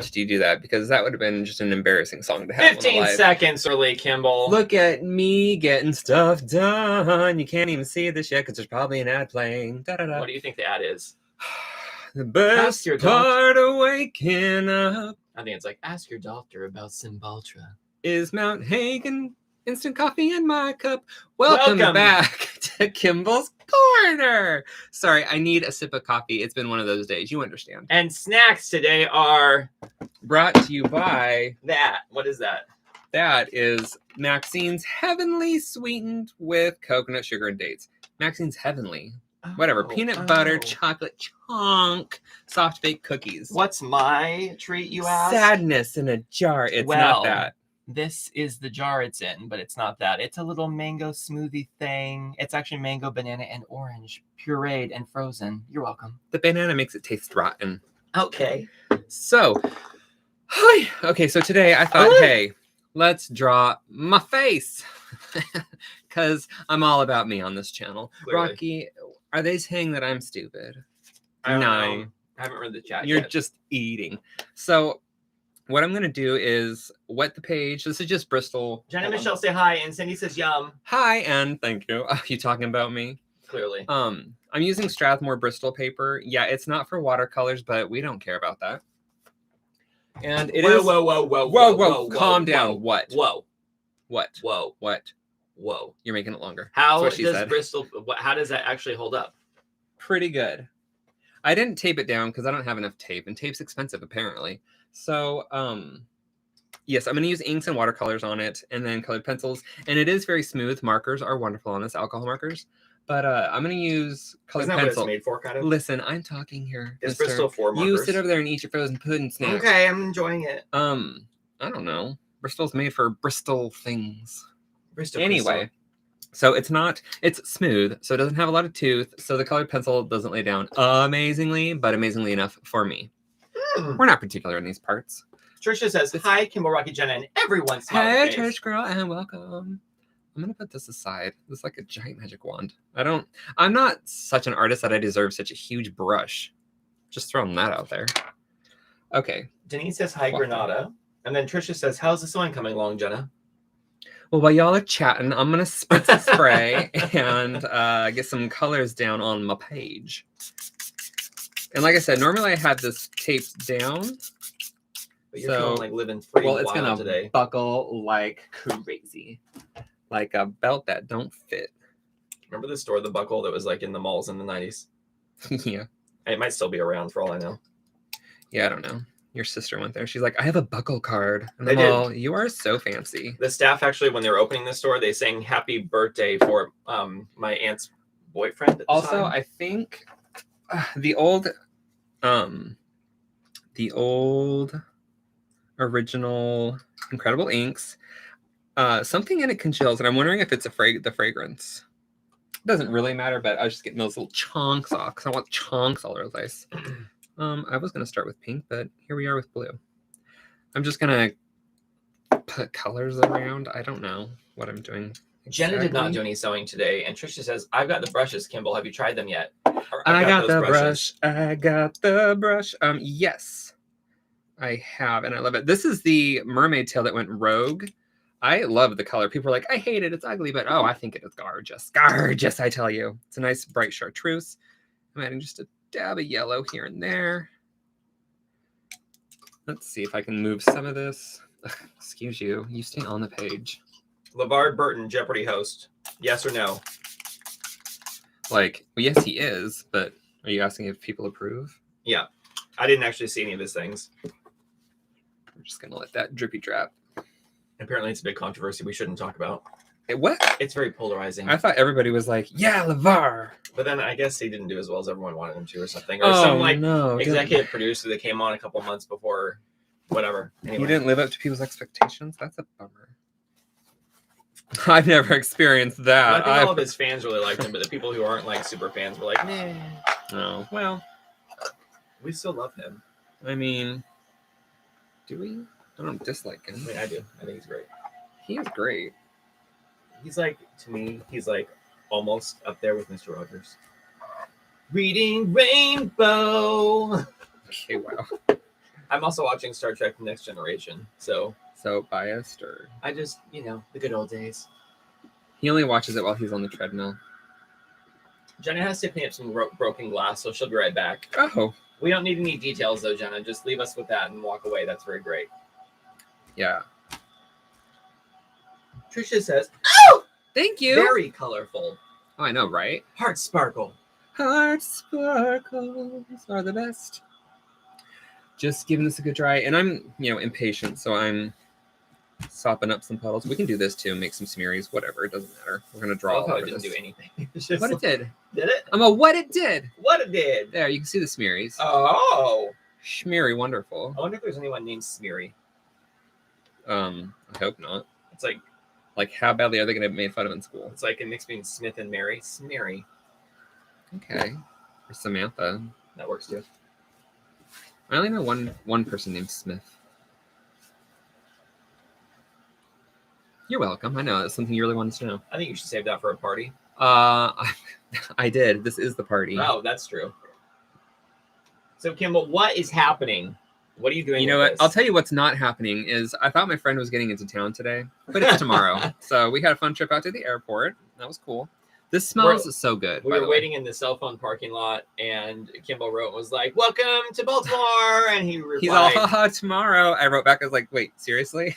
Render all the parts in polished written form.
did you do that? Because that would have been just an embarrassing song to have. 15 seconds early, Kimball. Look at me getting stuff done. You can't even see this yet because there's probably an ad playing. Da-da-da. What do you think the ad is? The best part of waking up. I think it's like, ask your doctor about Cymbaltra. Is Mount Hagen instant coffee in my cup. Welcome back to Kimball's Corner. Sorry, I need a sip of coffee. It's been one of those days. You understand. And snacks today are brought to you by that. What is that? That is Maxine's Heavenly Sweetened with coconut sugar and dates. Maxine's Heavenly. Whatever. Peanut butter, chocolate chunk, soft baked cookies. What's my treat, you ask? Sadness in a jar. It's not that. This is the jar it's in, but it's not that. It's a little mango smoothie thing. It's actually mango, banana, and orange, pureed and frozen. You're welcome. The banana makes it taste rotten. Okay. So, okay, so today I thought, hey, let's draw my face. Because I'm all about me on this channel. Clearly. Rocky, are they saying that I'm stupid? I don't know. I haven't read the chat You're yet. just eating. So, what I'm going to do is wet the page. This is just Bristol. Jenna Michelle say hi, and Cindy says yum. Hi, and thank you. Are you talking about me? Clearly. I'm using Strathmore Bristol paper. Yeah, it's not for watercolors, but we don't care about that. And it is... Whoa. Calm down. What? Whoa. What? Whoa. What? Whoa. You're making it longer. How does Bristol... How does that actually hold up? Pretty good. I didn't tape it down because I don't have enough tape, and tape's expensive, apparently. So, yes, I'm going to use inks and watercolors on it, and then colored pencils. And it is very smooth. Markers are wonderful on this, alcohol markers. But I'm going to use colored pencil. Isn't that what it's made for, kind of? Listen, I'm talking here. It's Bristol for markers. You sit over there and eat your frozen pudding snacks. Okay, I'm enjoying it. I don't know. Bristol's made for Bristol things. Anyway, so it's smooth, so it doesn't have a lot of tooth. So the colored pencil doesn't lay down amazingly, but amazingly enough for me. We're not particular in these parts. Trisha says, hi, Kimball, Rocky, Jenna, and everyone. Hey, Trish girl, and welcome. I'm going to put this aside. This is like a giant magic wand. I'm not such an artist that I deserve such a huge brush. Just throwing that out there. Okay. Denise says, hi, Granada. And then Trisha says, how's the sewing coming along, Jenna? Well, while y'all are chatting, I'm going to spritz the spray and get some colors down on my page. And like I said, normally I have this taped down. But you're feeling like living free. Well, it's going to buckle like crazy. Like a belt that don't fit. Remember the store, The Buckle, that was like in the malls in the 90s? Yeah. It might still be around for all I know. Yeah, I don't know. Your sister went there. She's like, I have a buckle card. And they did. You are so fancy. The staff actually, when they were opening the store, they sang happy birthday for my aunt's boyfriend at the also, time. I think the old original INKredible inks, something in it congeals, and I'm wondering if it's the fragrance. It doesn't really matter, but I was just getting those little chunks off because I want chunks all over the place. I was going to start with pink, but here we are with blue. I'm just going to put colors around. I don't know what I'm doing. Exactly. Jenna did not do any sewing today, and Trisha says, I've got the brushes, Kimball. Have you tried them yet? I got the brush. I got the brush. Yes, I have, and I love it. This is the mermaid tail that went rogue. I love the color. People are like, I hate it. It's ugly, but oh, I think it is gorgeous. Gorgeous, I tell you. It's a nice bright chartreuse. I'm adding just a dab of yellow here and there. Let's see if I can move some of this. Ugh, excuse you. You stay on the page. LeVar Burton, Jeopardy host. Yes or no? Like, well, yes, he is, but are you asking if people approve? Yeah. I didn't actually see any of his things. I'm just going to let that drippy drop. Apparently, it's a big controversy we shouldn't talk about. What? It's very polarizing. I thought everybody was like, yeah, LeVar. But then I guess he didn't do as well as everyone wanted him to or something. Or some executive producer that came on a couple months before, whatever. Anyway. He didn't live up to people's expectations? That's a bummer. I've never experienced that. Well, I think all of his fans really liked him, but the people who aren't like super fans were like, nah. No. Well, we still love him. I mean, do we? I don't dislike him. I mean, I do. I think he's great. He is great. He's like, to me, he's like almost up there with Mr. Rogers. Reading Rainbow. Okay, wow. I'm also watching Star Trek: The Next Generation, so biased, or I just, the good old days. he only watches it while he's on the treadmill. Jenna has to pick up some broken glass, so she'll be right back. Oh, We don't need any details, though, Jenna. Just leave us with that and walk away. That's very great. yeah. Trisha says, Thank you. very colorful. Oh, I know, right? Heart sparkle. Heart sparkles are the best. Just giving this a good dry, and I'm, impatient, so I'm sopping up some puddles. We can do this too, make some smearies, whatever. It doesn't matter. We're gonna draw. Oh, all it over didn't this. do anything. It's just What it did. Did it? What it did. What it did. There, you can see the smearies. Oh. Schmeary, wonderful. I wonder if there's anyone named Smeary. I hope not. It's like how badly are they gonna make fun of in school? it's like a mix between Smith and Mary. Smeary. Okay. Or Samantha. That works too. I only know one person named Smith. You're welcome. I know that's something you really wanted to know. I think you should save that for a party. I did. This is the party. Oh, that's true. So, Kimball, what is happening? What are you doing? You know with what? this? I'll tell you what's not happening is I thought my friend was getting into town today, but it's tomorrow. So we had a fun trip out to the airport. That was cool. This smells so good. We were waiting in the cell phone parking lot, and Kimball wrote and was like, "Welcome to Baltimore," and he replied, he's all, haha, tomorrow. I wrote back, I was like, wait, seriously?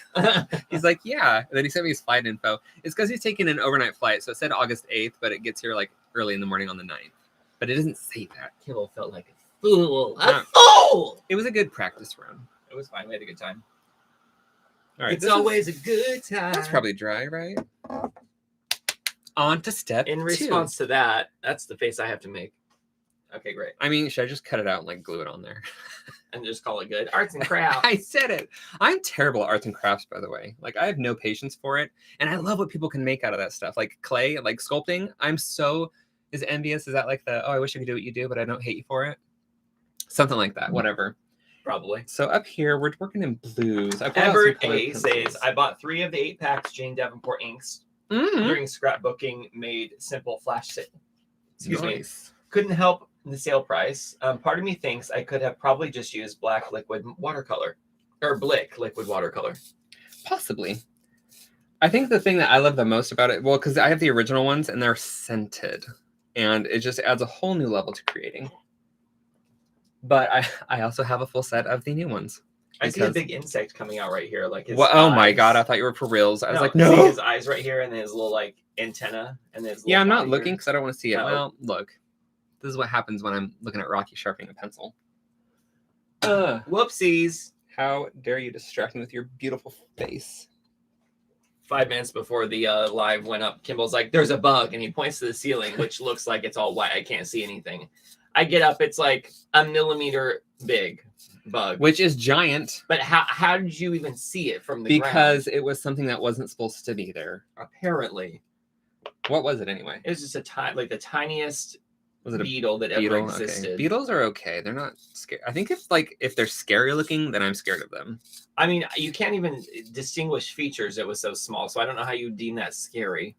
He's like, yeah. And then he sent me his flight info. It's because he's taking an overnight flight. So it said August 8th, but it gets here like early in the morning on the 9th. But it doesn't say that. Kimball felt like a fool. Yeah. A fool! It was a good practice run. It was fine. We had a good time. All right. It's always a good time. That's probably dry, right? On to step In 2. response to that, that's the face I have to make. Okay, great. I mean, should I just cut it out and like glue it on there? And just call it good. Arts and crafts. I said it. I'm terrible at arts and crafts, by the way. Like, I have no patience for it. And I love what people can make out of that stuff. Like clay, like sculpting. Is envious? Is that like I wish I could do what you do, but I don't hate you for it? Something like that. Whatever. Probably. So up here, we're working in blues. Everett A says, I bought 3 of the 8 packs Jane Davenport inks during scrapbooking made simple flash sale. Excuse me. Couldn't help the sale price. Part of me thinks I could have probably just used black liquid watercolor or Blick liquid watercolor. Possibly. I think the thing that I love the most about it, well, because I have the original ones and they're scented, and it just adds a whole new level to creating. But I also have a full set of the new ones. I see a big insect coming out right here, like his oh eyes. my god! I thought you were for reals. I was like, See no. his eyes right here, and then his little like antenna, and then his Yeah, I'm not body looking here. because I don't want to see it. No. Well, look, this is what happens when I'm looking at Rocky sharpening a pencil. Whoopsies! How dare you distract me with your beautiful face? 5 minutes before the live went up, Kimball's like, "There's a bug," and he points to the ceiling, which looks like it's all white. I can't see anything. I get up, it's like a millimeter big bug, Which is giant. But how did you even see it from the Because ground? it was something that wasn't supposed to be there. Apparently, What was it anyway? it was just the tiniest Was it a beetle that beetle? ever existed. Okay. Beetles are okay. They're not scary. I think if they're scary looking, then I'm scared of them. I mean, you can't even distinguish features. It was so small, so I don't know how you deem that scary.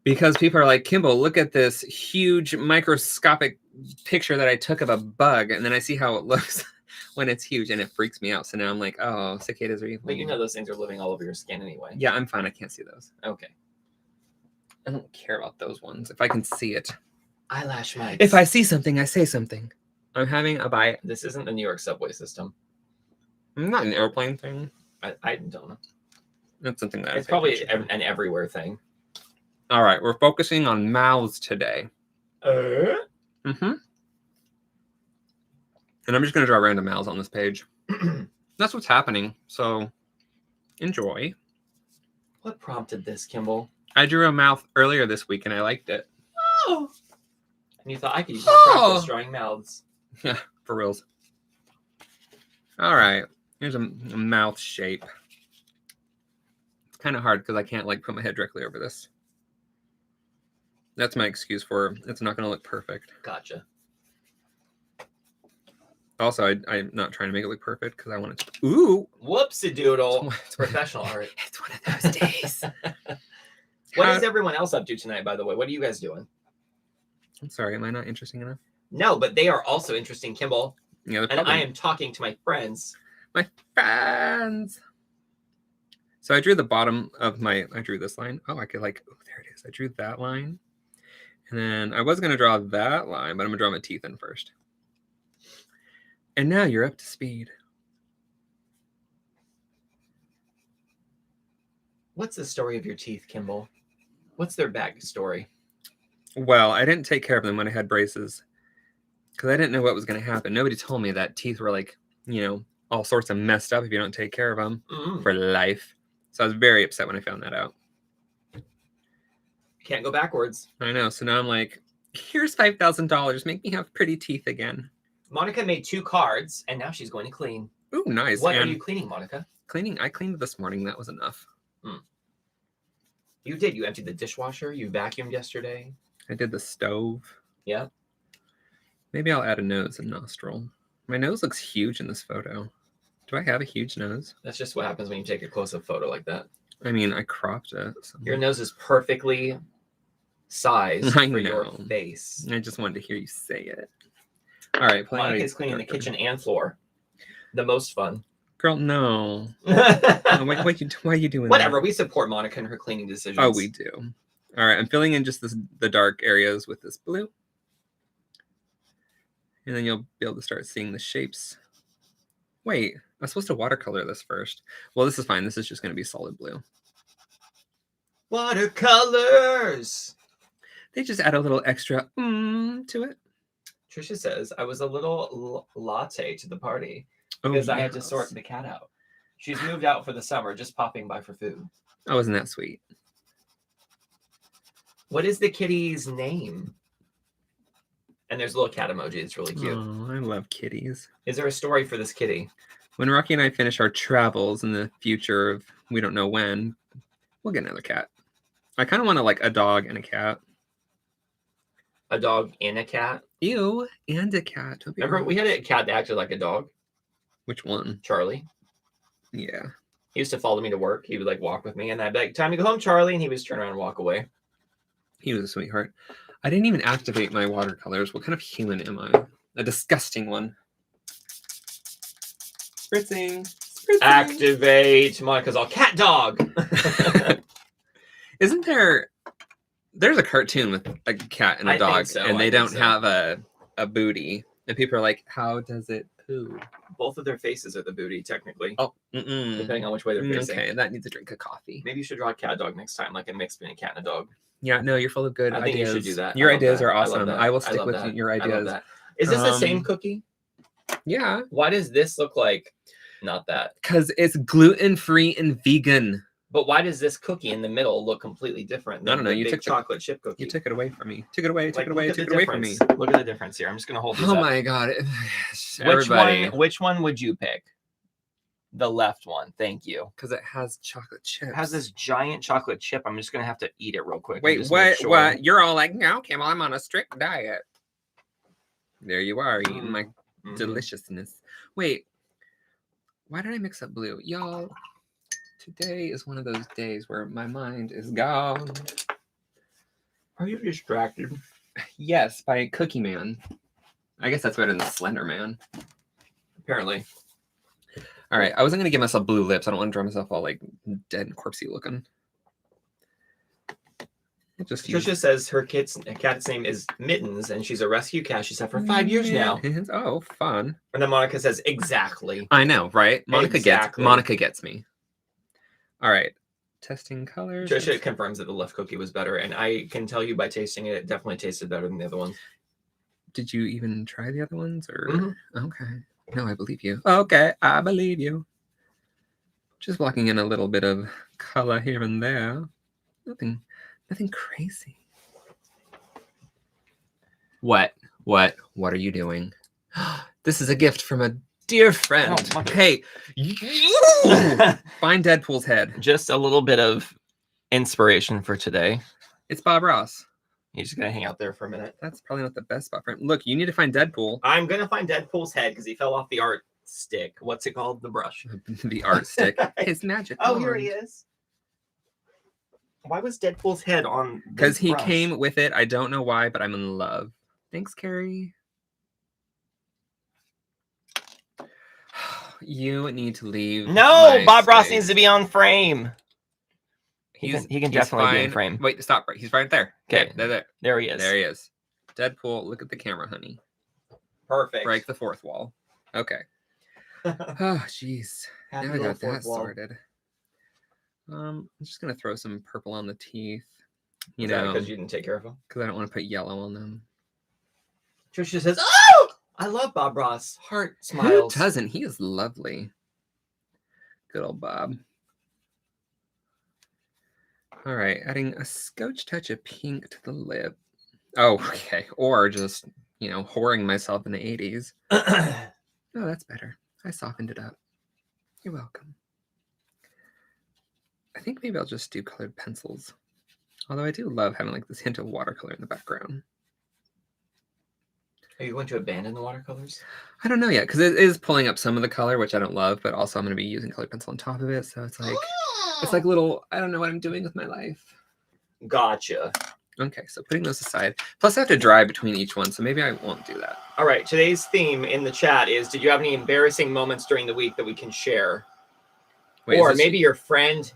Because people are like, Kimball, look at this huge microscopic picture that I took of a bug, and then I see how it looks when it's huge, and it freaks me out. So now I'm like, oh, cicadas are evil. But you know those things are living all over your skin anyway. Yeah, I'm fine. I can't see those. Okay. I don't care about those ones. If I can see it. Eyelash mites. If I see something, I say something. I'm having a bite. This isn't the New York subway system. Not an airplane thing. I don't know. That's something that It's probably an everywhere thing. All right, we're focusing on mouths today. Mm-hmm. And I'm just going to draw random mouths on this page. That's what's happening. So enjoy. What prompted this, Kimball? I drew a mouth earlier this week and I liked it. Oh. And you thought I could use more practice drawing mouths. Yeah, for reals. All right, here's a mouth shape. It's kind of hard because I can't like put my head directly over this. That's my excuse for it's not going to look perfect. Gotcha. Also, I'm not trying to make it look perfect because I want it to... Ooh! Whoopsie-doodle. It's professional art. It's one of those days. What is everyone else up to tonight, by the way? What are you guys doing? I'm sorry, am I not interesting enough? No, but they are also interesting, Kimball. Yeah, And I am talking to my friends. My friends. So I drew the bottom of I drew this line. Oh, I could like, oh, there it is. I drew that line. And then I was going to draw that line, but I'm going to draw my teeth in first. And now you're up to speed. What's the story of your teeth, Kimball? What's their backstory? Well, I didn't take care of them when I had braces because I didn't know what was going to happen. Nobody told me that teeth were like, all sorts of messed up if you don't take care of them for life. So I was very upset when I found that out. Can't go backwards. I know. So now I'm like, here's $5,000. Make me have pretty teeth again. Monica made 2 cards, and now she's going to clean. Ooh, nice. What are you cleaning, Monica? I cleaned this morning. That was enough. You did. You emptied the dishwasher. You vacuumed yesterday. I did the stove. Yeah. Maybe I'll add a nose and nostril. My nose looks huge in this photo. Do I have a huge nose? That's just what happens when you take a close-up photo like that. I mean, I cropped it. So. Your nose is perfectly sized for your face. I just wanted to hear you say it. All right. Monica's cleaning the kitchen and floor. The most fun. Girl, no. Why are you doing Whatever. that? We support Monica in her cleaning decisions. Oh, we do. All right. I'm filling in just the dark areas with this blue. And then you'll be able to start seeing the shapes. Wait, I'm supposed to watercolor this first. Well, this is fine. This is just going to be solid blue. Watercolors! They just add a little extra to it. Trisha says, I was a little latte to the party because I had to sort the cat out. She's moved out for the summer, just popping by for food. Oh, isn't that sweet? What is the kitty's name? And there's a little cat emoji. It's really cute. Oh, I love kitties. Is there a story for this kitty? When Rocky and I finish our travels in the future of we don't know when, we'll get another cat. I kind of want a dog and a cat. A dog and a cat? Ew, and a cat. Remember, we had a cat that acted like a dog. Which one? Charlie. Yeah. He used to follow me to work. He would walk with me, and I'd be like, time to go home, Charlie. And he would just turn around and walk away. He was a sweetheart. I didn't even activate my watercolors. What kind of human am I? A disgusting one. Spritzing. Activate. Monica's all cat dog. Isn't there's a cartoon with a cat and a dog, and they don't have a booty. And people are like, how does it poo? Both of their faces are the booty, technically. Oh, depending on which way they're facing. Okay, that needs a drink of coffee. Maybe you should draw a cat dog next time, like a mix between a cat and a dog. Yeah, no, you're full of good ideas. I think you should do that. Your ideas are awesome. I will stick with your ideas. I love that. Is this the same cookie? Yeah. Why does this look like not that? Because it's gluten-free and vegan. But why does this cookie in the middle look completely different? I don't know. You took chocolate chip cookie. You took it away from me. Took it away. Took it away. Took it away from me. Look at the difference here. I'm just gonna hold this up. Oh my god! Which one would you pick? The left one. Thank you. Because it has chocolate chips. It has this giant chocolate chip. I'm just gonna have to eat it real quick. Wait, what? Sure. What? You're all like, no, Kimball, I'm on a strict diet. There you are, eating my deliciousness. Wait, why did I mix up blue, y'all? Today is one of those days where my mind is gone. Are you distracted? Yes, by Cookie Man. I guess that's better than Slender Man. Apparently. All right, I wasn't going to give myself blue lips. I don't want to draw myself all dead and corpsey looking. Trisha says her cat's name is Mittens, and she's a rescue cat. She's had for 5 years now. Oh, fun. And then Monica says, exactly. I know, right? Monica gets me. All right. Testing colors. Trisha confirms that the left cookie was better, and I can tell you by tasting it, it definitely tasted better than the other ones. Did you even try the other ones? Or Okay. No, I believe you. Okay, I believe you. Just blocking in a little bit of color here and there. Nothing crazy. What are you doing? This is a gift from a dear friend. Oh, hey, find Deadpool's head. Just a little bit of inspiration for today. It's Bob Ross. He's just gonna hang out there for a minute. That's probably not the best spot for him. Look, you need to find Deadpool. I'm gonna find Deadpool's head because he fell off the art stick. What's it called? The brush. The art stick. His magic. Oh, here he is. Why was Deadpool's head on? Because he came with it. I don't know why, but I'm in love. Thanks, Carrie. You need to leave. No, Bob Ross space. needs to be on frame. He can definitely fine. be in frame. Wait, stop. Right, he's right there. Okay, there he is. There he is. Deadpool, look at the camera, honey. Perfect. Break the fourth wall. Okay. Oh, jeez. Now I got that sorted. I'm just gonna throw some purple on the teeth. You know, because you didn't take care of them. Because I don't want to put yellow on them. Trisha says, "Oh, I love Bob Ross. Heart smiles." Who doesn't? He is lovely. Good old Bob. All right, adding a scotch touch of pink to the lip. Oh, okay. Or just, whoring myself in the 80s. Oh, that's better. I softened it up. You're welcome. I think maybe I'll just do colored pencils. Although I do love having like this hint of watercolor in the background. Are you going to abandon the watercolors? I don't know yet, because it is pulling up some of the color, which I don't love, but also I'm going to be using colored pencil on top of it. So it's like little, I don't know what I'm doing with my life. Gotcha. Okay, so putting those aside. Plus I have to dry between each one, so maybe I won't do that. All right, today's theme in the chat is, did you have any embarrassing moments during the week that we can share? Wait, or maybe your friend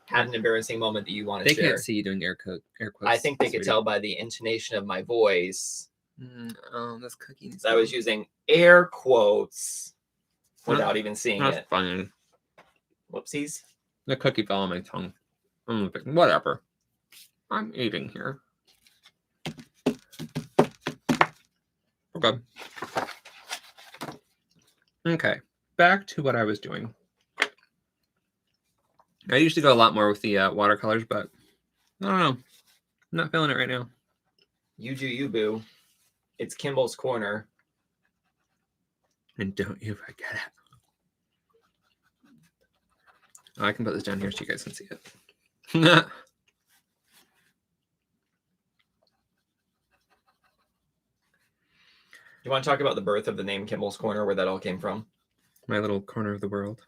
had an embarrassing moment that you want to share. They can't see you doing air quotes. I think they could tell by the intonation of my voice. That's cooking. I was using air quotes without even seeing it. That's funny. Whoopsies. The cookie fell on my tongue. Whatever. I'm eating here. Okay. Okay. Back to what I was doing. I used to go a lot more with the watercolors, but I don't know. I'm not feeling it right now. You do you, boo. It's Kimball's Corner. And don't you forget it. Oh, I can put this down here so you guys can see it. You want to talk about the birth of the name Kimball's Corner, where that all came from? My little corner of the world.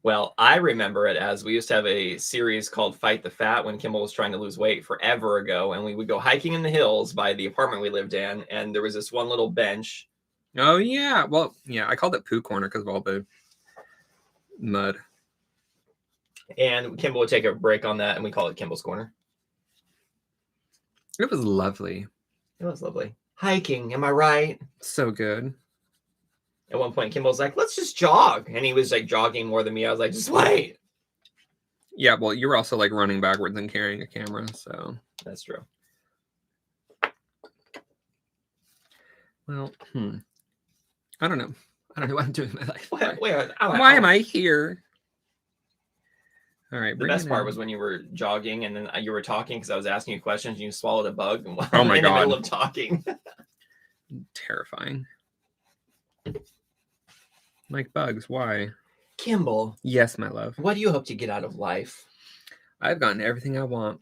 Well, I remember it as we used to have a series called Fight the Fat when Kimball was trying to lose weight forever ago. And we would go hiking in the hills by the apartment we lived in. And there was this one little bench. Oh, yeah. Well, yeah, I called it Poo Corner because of all the mud. And Kimball would take a break on that, and we call it Kimball's Corner. It was lovely. It was lovely. Hiking, am I right? So good. At one point, Kimball's like, let's just jog. And he was like jogging more than me. I was like, just wait. Yeah, well, you were also like running backwards and carrying a camera, so. That's true. Well, I don't know. I don't know what I'm doing in my life. Why am I here? All right. The best part was when you were jogging and then you were talking because I was asking you questions and you swallowed a bug in oh my God. the middle of talking. Terrifying. Like bugs, why? Kimball. Yes, my love. What do you hope to get out of life? I've gotten everything I want.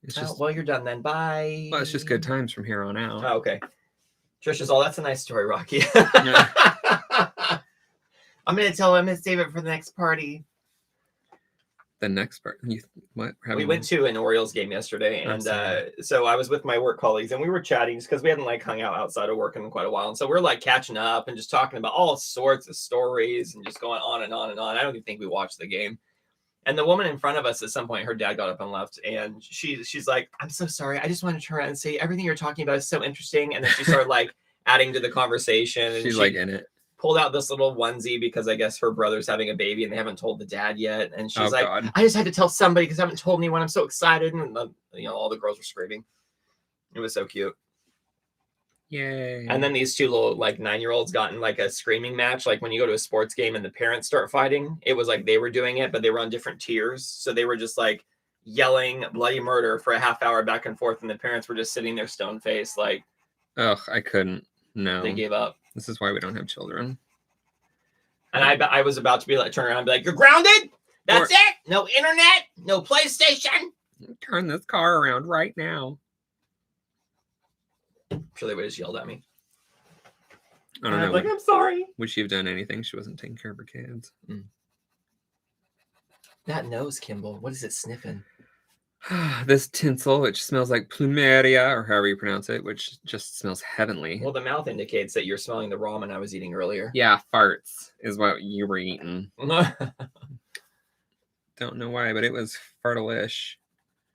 It's just well, you're done then. Bye. Well, it's just good times from here on out. Oh, okay. Trisha's that's a nice story, Rocky. I'm gonna save it for the next party. The next part. What? We went to an Orioles game yesterday, and so I was with my work colleagues, and we were chatting just because we hadn't like hung out outside of work in quite a while, and so we're like catching up and just talking about all sorts of stories and just going on and on and on. I don't even think we watched the game. And the woman in front of us, at some point, her dad got up and left, and she's like, "I'm so sorry. I just wanted to turn around and say everything you're talking about is so interesting." And then she started like adding to the conversation, and she's like in it. Pulled out this little onesie because I guess her brother's having a baby and they haven't told the dad yet. And she's like, God. I just had to tell somebody because I haven't told anyone. I'm so excited. And all the girls were screaming. It was so cute. Yay. And then these two little like 9-year-olds got in like a screaming match. Like when you go to a sports game and the parents start fighting, it was like they were doing it, but they were on different tiers. So they were just like yelling bloody murder for a half hour back and forth. And the parents were just sitting there stone faced like, ugh, I couldn't. No. They gave up. This is why we don't have children. And I was about to be like, turn around and be like, you're grounded? That's it? No internet? No PlayStation? Turn this car around right now. I'm sure they would have just yelled at me. I don't know. Like, I'm sorry. Would she have done anything? She wasn't taking care of her kids. That nose, Kimball. What is it sniffing? This tinsel, which smells like plumeria, or however you pronounce it, which just smells heavenly. Well, the mouth indicates that you're smelling the ramen I was eating earlier. Yeah, farts is what you were eating. Don't know why, but it was fartalish.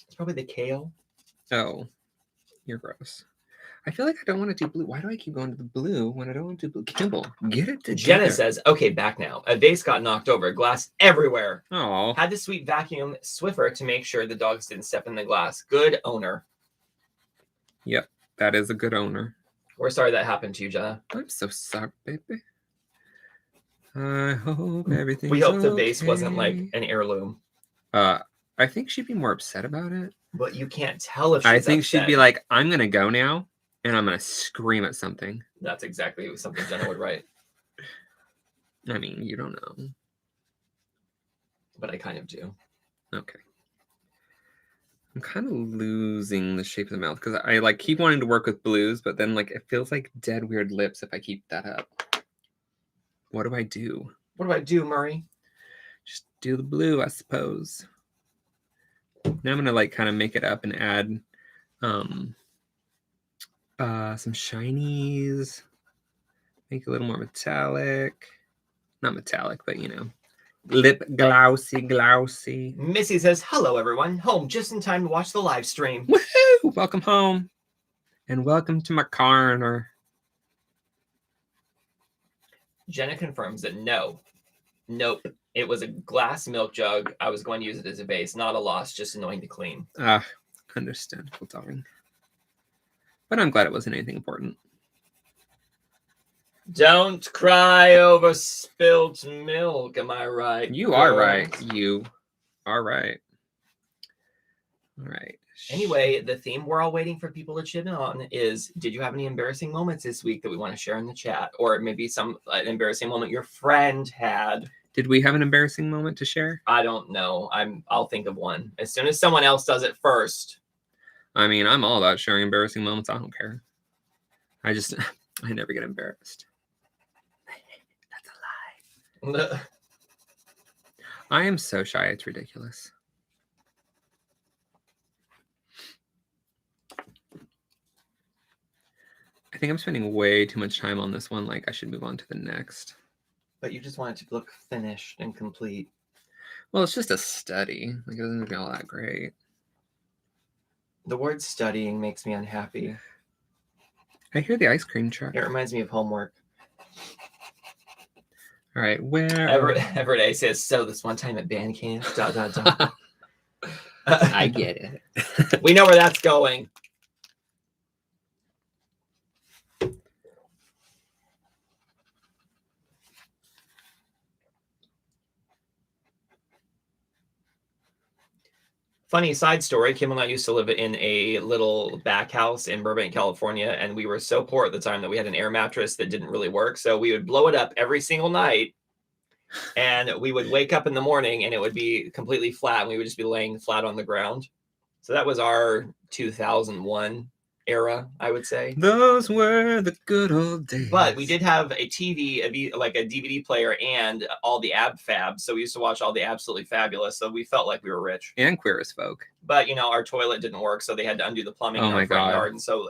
It's probably the kale. Oh, you're gross. I feel like I don't want to do blue. Why do I keep going to the blue when I don't want to do blue? Kimball, get it together. Jenna says, okay, back now. A vase got knocked over, glass everywhere. Oh. Had to sweep vacuum Swiffer to make sure the dogs didn't step in the glass. Good owner. Yep, that is a good owner. We're sorry that happened to you, Jenna. I'm so sorry, baby. I hope everything's We hope okay. the vase wasn't like an heirloom. I think she'd be more upset about it. But you can't tell if she's I think upset. she'd be like, I'm going to go now, and I'm going to scream at something. That's exactly something Jenna would write. I mean, you don't know. But I kind of do. Okay. I'm kind of losing the shape of the mouth because I like keep wanting to work with blues, but then like it feels like dead weird lips if I keep that up. What do I do? What do I do, Murray? Just do the blue, I suppose. Now I'm gonna like kind of make it up and add some shinies. Make it a little more metallic. Not metallic, but you know. Lip glossy. Missy says, hello, everyone. Home just in time to watch the live stream. Woohoo! Welcome home. And welcome to my corner. Jenna confirms that nope. It was a glass milk jug. I was going to use it as a vase. Not a loss, just annoying to clean. Understandable, darling. But I'm glad it wasn't anything important. Don't cry over spilled milk. Am I right? You are right. You are right. All right. Anyway, the theme we're all waiting for people to chip in on is, did you have any embarrassing moments this week that we want to share in the chat? Or maybe some embarrassing moment your friend had. Did we have an embarrassing moment to share? I don't know. I'll think of one. As soon as someone else does it first. I mean, I'm all about sharing embarrassing moments. I don't care. I never get embarrassed. That's a lie. I am so shy. It's ridiculous. I think I'm spending way too much time on this one. Like, I should move on to the next. But you just want it to look finished and complete. Well, it's just a study. Like, it doesn't be all that great. The word studying makes me unhappy. I hear the ice cream truck. It reminds me of homework. All right, where? Everett A says, so this one time at band camp, ... I get it. We know where that's going. Funny side story, Kim and I used to live in a little back house in Burbank, California, and we were so poor at the time that we had an air mattress that didn't really work. So we would blow it up every single night, and we would wake up in the morning and it would be completely flat, and we would just be laying flat on the ground. So that was our 2001 era, I would say. Those were the good old days. But we did have a TV, like a DVD player, and all the Ab Fabs. So we used to watch all the Absolutely Fabulous. So we felt like we were rich. And Queer as Folk. But, you know, our toilet didn't work, so they had to undo the plumbing in our front yard. And so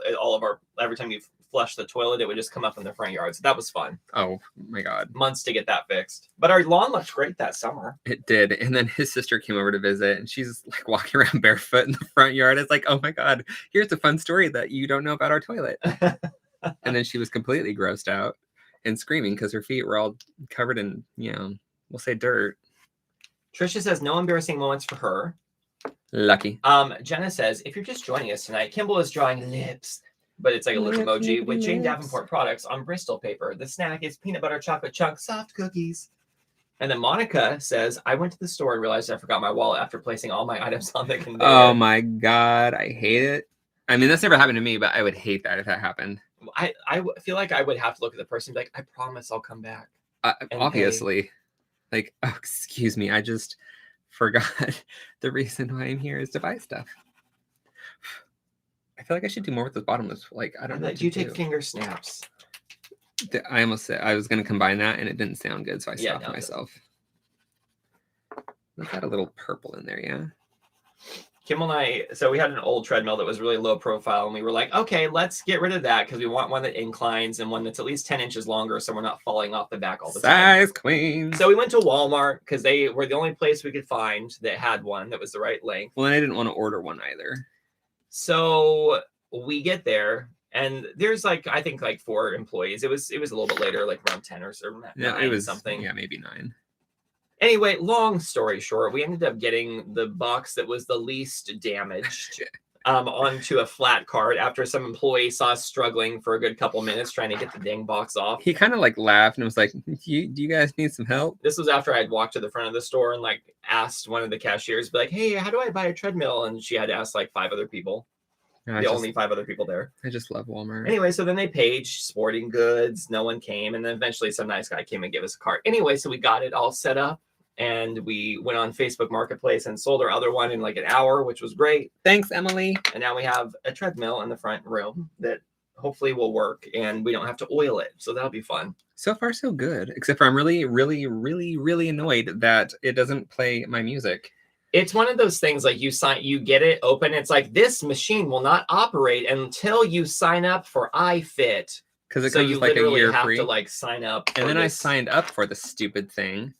every time you flush the toilet, it would just come up in the front yard. So that was fun. Oh, my God. Months to get that fixed. But our lawn looked great that summer. It did. And then his sister came over to visit, and she's like walking around barefoot in the front yard. It's like, oh, my God, here's a fun story that you don't know about our toilet. And then she was completely grossed out and screaming because her feet were all covered in, you know, we'll say dirt. Trisha says no embarrassing moments for her. Lucky. Jenna says, if you're just joining us tonight, Kimball is drawing lips, but it's like a lip emoji with Jane Davenport products on Bristol paper. The snack is peanut butter chocolate chunk soft cookies. And then Monica says, I went to the store and realized I forgot my wallet after placing all my items on the conveyor. Oh my God, I hate it. I mean, that's never happened to me, but I would hate that if that happened. I feel like I would have to look at the person and be like, I promise I'll come back. Obviously. Like, oh, excuse me, I just forgot the reason why I'm here is to buy stuff. I feel like I should do more with the bottomless. Like, I don't know. Do you take finger snaps? I almost said I was going to combine that, and it didn't sound good, so I stopped myself. Let's add a little purple in there, yeah. Kimball and I, so we had an old treadmill that was really low profile, and we were like, okay, let's get rid of that because we want one that inclines and one that's at least 10 inches longer so we're not falling off the back all the time. Size queen. So we went to Walmart because they were the only place we could find that had one that was the right length. Well, and I didn't want to order one either. So we get there, and there's like, I think like 4 employees. It was a little bit later, like around 10 or so. Yeah, it was something. Yeah, maybe 9. Anyway, long story short, we ended up getting the box that was the least damaged onto a flat cart after some employee saw us struggling for a good couple minutes trying to get the dang box off. He kind of like laughed and was like, do you guys need some help? This was after I'd walked to the front of the store and like asked one of the cashiers, be like, hey, how do I buy a treadmill? And she had to ask like 5 other people. Only 5 other people there. I just love Walmart. Anyway, so then they paged Sporting Goods. No one came. And then eventually some nice guy came and gave us a cart. Anyway, so we got it all set up. And we went on Facebook Marketplace and sold our other one in like an hour, which was great. Thanks, Emily. And now we have a treadmill in the front room that hopefully will work. And we don't have to oil it. So that'll be fun. So far, so good. Except for I'm really, really, really, really annoyed that it doesn't play my music. It's one of those things like you get it open. It's like this machine will not operate until you sign up for iFit. Because it comes like a year have free. To like sign up. And then I signed up for the stupid thing.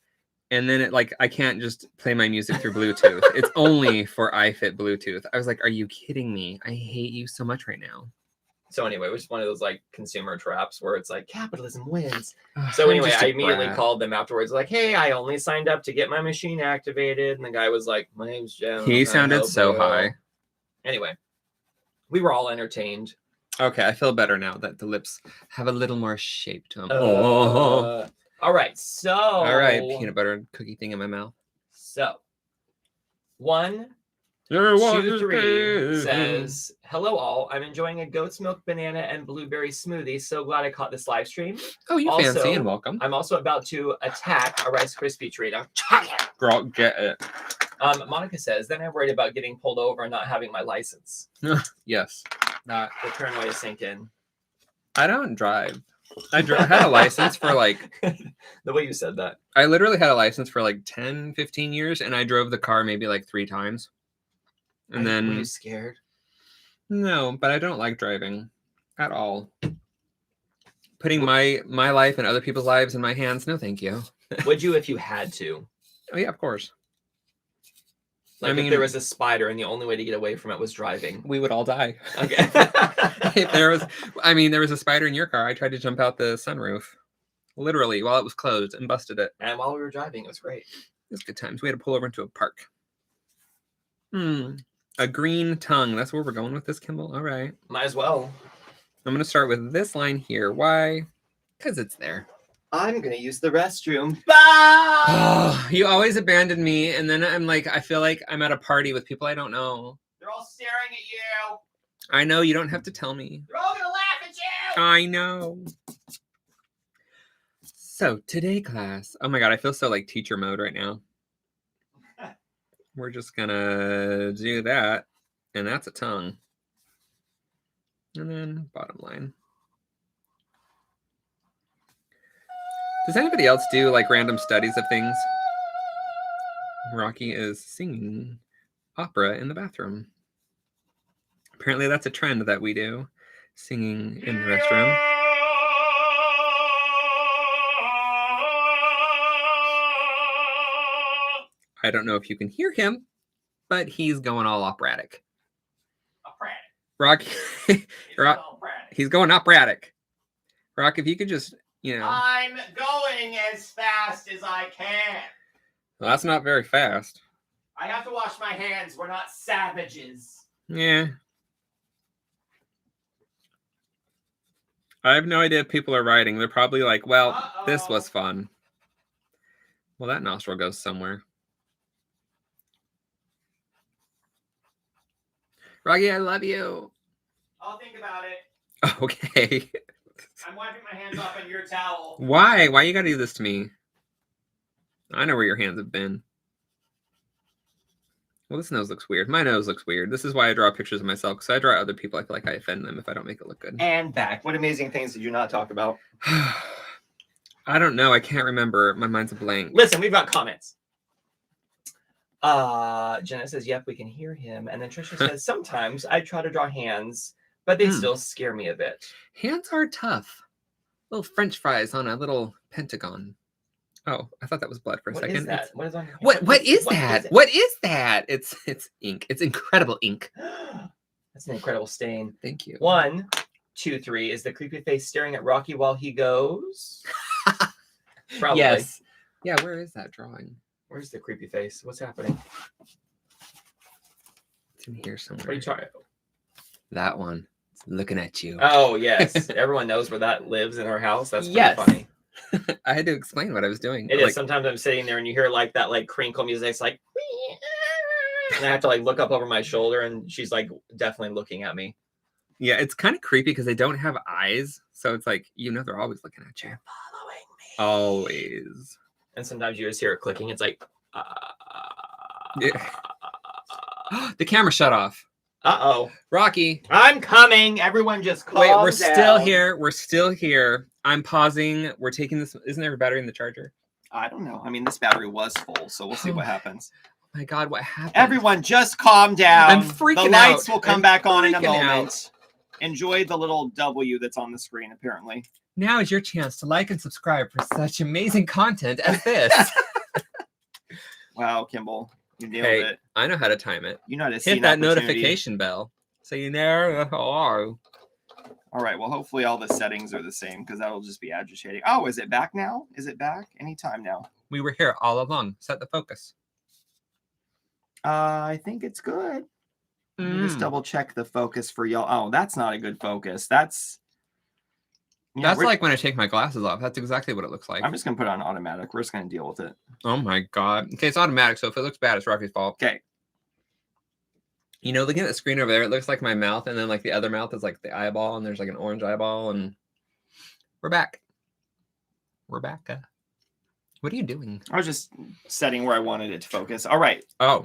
And then it like I can't just play my music through Bluetooth. It's only for iFit Bluetooth. I was like, are you kidding me? I hate you so much right now. So anyway, it was one of those like consumer traps where it's like capitalism wins. So anyway, I immediately called them afterwards, like, hey, I only signed up to get my machine activated. And the guy was like, my name's Joe. He sounded so high. Anyway, we were all entertained. Okay, I feel better now that the lips have a little more shape to them. All right, so. All right, peanut butter cookie thing in my mouth. So, 1, 2, 3 says, hello all. I'm enjoying a goat's milk, banana, and blueberry smoothie. So glad I caught this live stream. Oh, you also, fancy and welcome. I'm also about to attack a Rice Krispie treat. Girl, get it. Monica says, then I'm worried about getting pulled over and not having my license. Yes. The turn way to sink in. I don't drive. I had a license for like... The way you said that. I literally had a license for like 10, 15 years, and I drove the car maybe like 3 times. And then... Were you scared? No, but I don't like driving at all. Putting my life and other people's lives in my hands, no thank you. Would you if you had to? Oh, yeah, of course. Like I mean, if there was a spider and the only way to get away from it was driving. We would all die. Okay. If there was a spider in your car, I tried to jump out the sunroof. Literally, while it was closed and busted it. And while we were driving, it was great. It was good times. We had to pull over into a park. A green tongue. That's where we're going with this, Kimball. All right. Might as well. I'm going to start with this line here. Why? Because it's there. I'm going to use the restroom. Oh, you always abandon me. And then I'm like, I feel like I'm at a party with people I don't know. They're all staring at you. I know. You don't have to tell me. They're all going to laugh at you. I know. So today, class. Oh my God. I feel so like teacher mode right now. We're just going to do that. And that's a tongue. And then bottom line. Does anybody else do like random studies of things? Rocky is singing opera in the bathroom. Apparently that's a trend that we do. Singing in the restroom. I don't know if you can hear him, but he's going all operatic. Rocky, he's going operatic. Rock, if you could just, I'm going as fast as I can. Well, that's not very fast. I have to wash my hands. We're not savages. Yeah. I have no idea if people are writing. They're probably like, well, this was fun. Well, that nostril goes somewhere. Rocky, I love you. I'll think about it. Okay. I'm wiping my hands off on your towel. Why? Why you gotta do this to me? I know where your hands have been. Well, this nose looks weird. My nose looks weird. This is why I draw pictures of myself, because I draw other people. I feel like I offend them if I don't make it look good. And back. What amazing things did you not talk about? I don't know. I can't remember. My mind's a blank. Listen, we've got comments. Jenna says, yep, we can hear him. And then Trisha says, sometimes I try to draw hands, but they still scare me a bit. Hands are tough. Little French fries on a little pentagon. Oh, I thought that was blood for a second. What is that? What is on your hand? What is that? What is that? It's ink. It's INKredible ink. That's an incredible stain. Thank you. 1, 2, 3 is the creepy face staring at Rocky while he goes. Probably. Yes. Yeah, where is that drawing? Where's the creepy face? What's happening? It's in here somewhere. What are you trying? That one. It's looking at you. Oh, yes. Everyone knows where that lives in our house. That's pretty funny. I had to explain what I was doing. It is. Sometimes I'm sitting there and you hear like that like crinkle music. It's like, and I have to like look up over my shoulder and she's like definitely looking at me. Yeah, it's kind of creepy because they don't have eyes. So it's like, they're always looking at you. They're following me. Always. And sometimes you just hear it clicking. It's like, yeah. The camera shut off. Uh-oh. Rocky. I'm coming. Everyone just calm down. We're still here. We're still here. I'm pausing. We're taking this. Isn't there a battery in the charger? I don't know. I mean, this battery was full, so we'll see what happens. Oh my God, what happened? Everyone just calm down. I'm freaking out. The lights will come back on in a moment. Out. Enjoy the little W that's on the screen, apparently. Now is your chance to like and subscribe for such amazing content as this. Wow, Kimball. You nailed it. I know how to time it. You know how to hit that notification bell so you know. All right. Well, hopefully all the settings are the same because that'll just be agitating. Oh, is it back now? Is it back? Anytime now. We were here all along. Set the focus. I think it's good. Let me just double check the focus for y'all. Oh, that's not a good focus. That's like when I take my glasses off. That's exactly what it looks like. I'm just going to put it on automatic. We're just going to deal with it. Oh my God. Okay, it's automatic. So if it looks bad, it's Rocky's fault. Okay. Looking at the screen over there, it looks like my mouth. And then like the other mouth is like the eyeball. And there's like an orange eyeball. And we're back. We're back. What are you doing? I was just setting where I wanted it to focus. All right. Oh.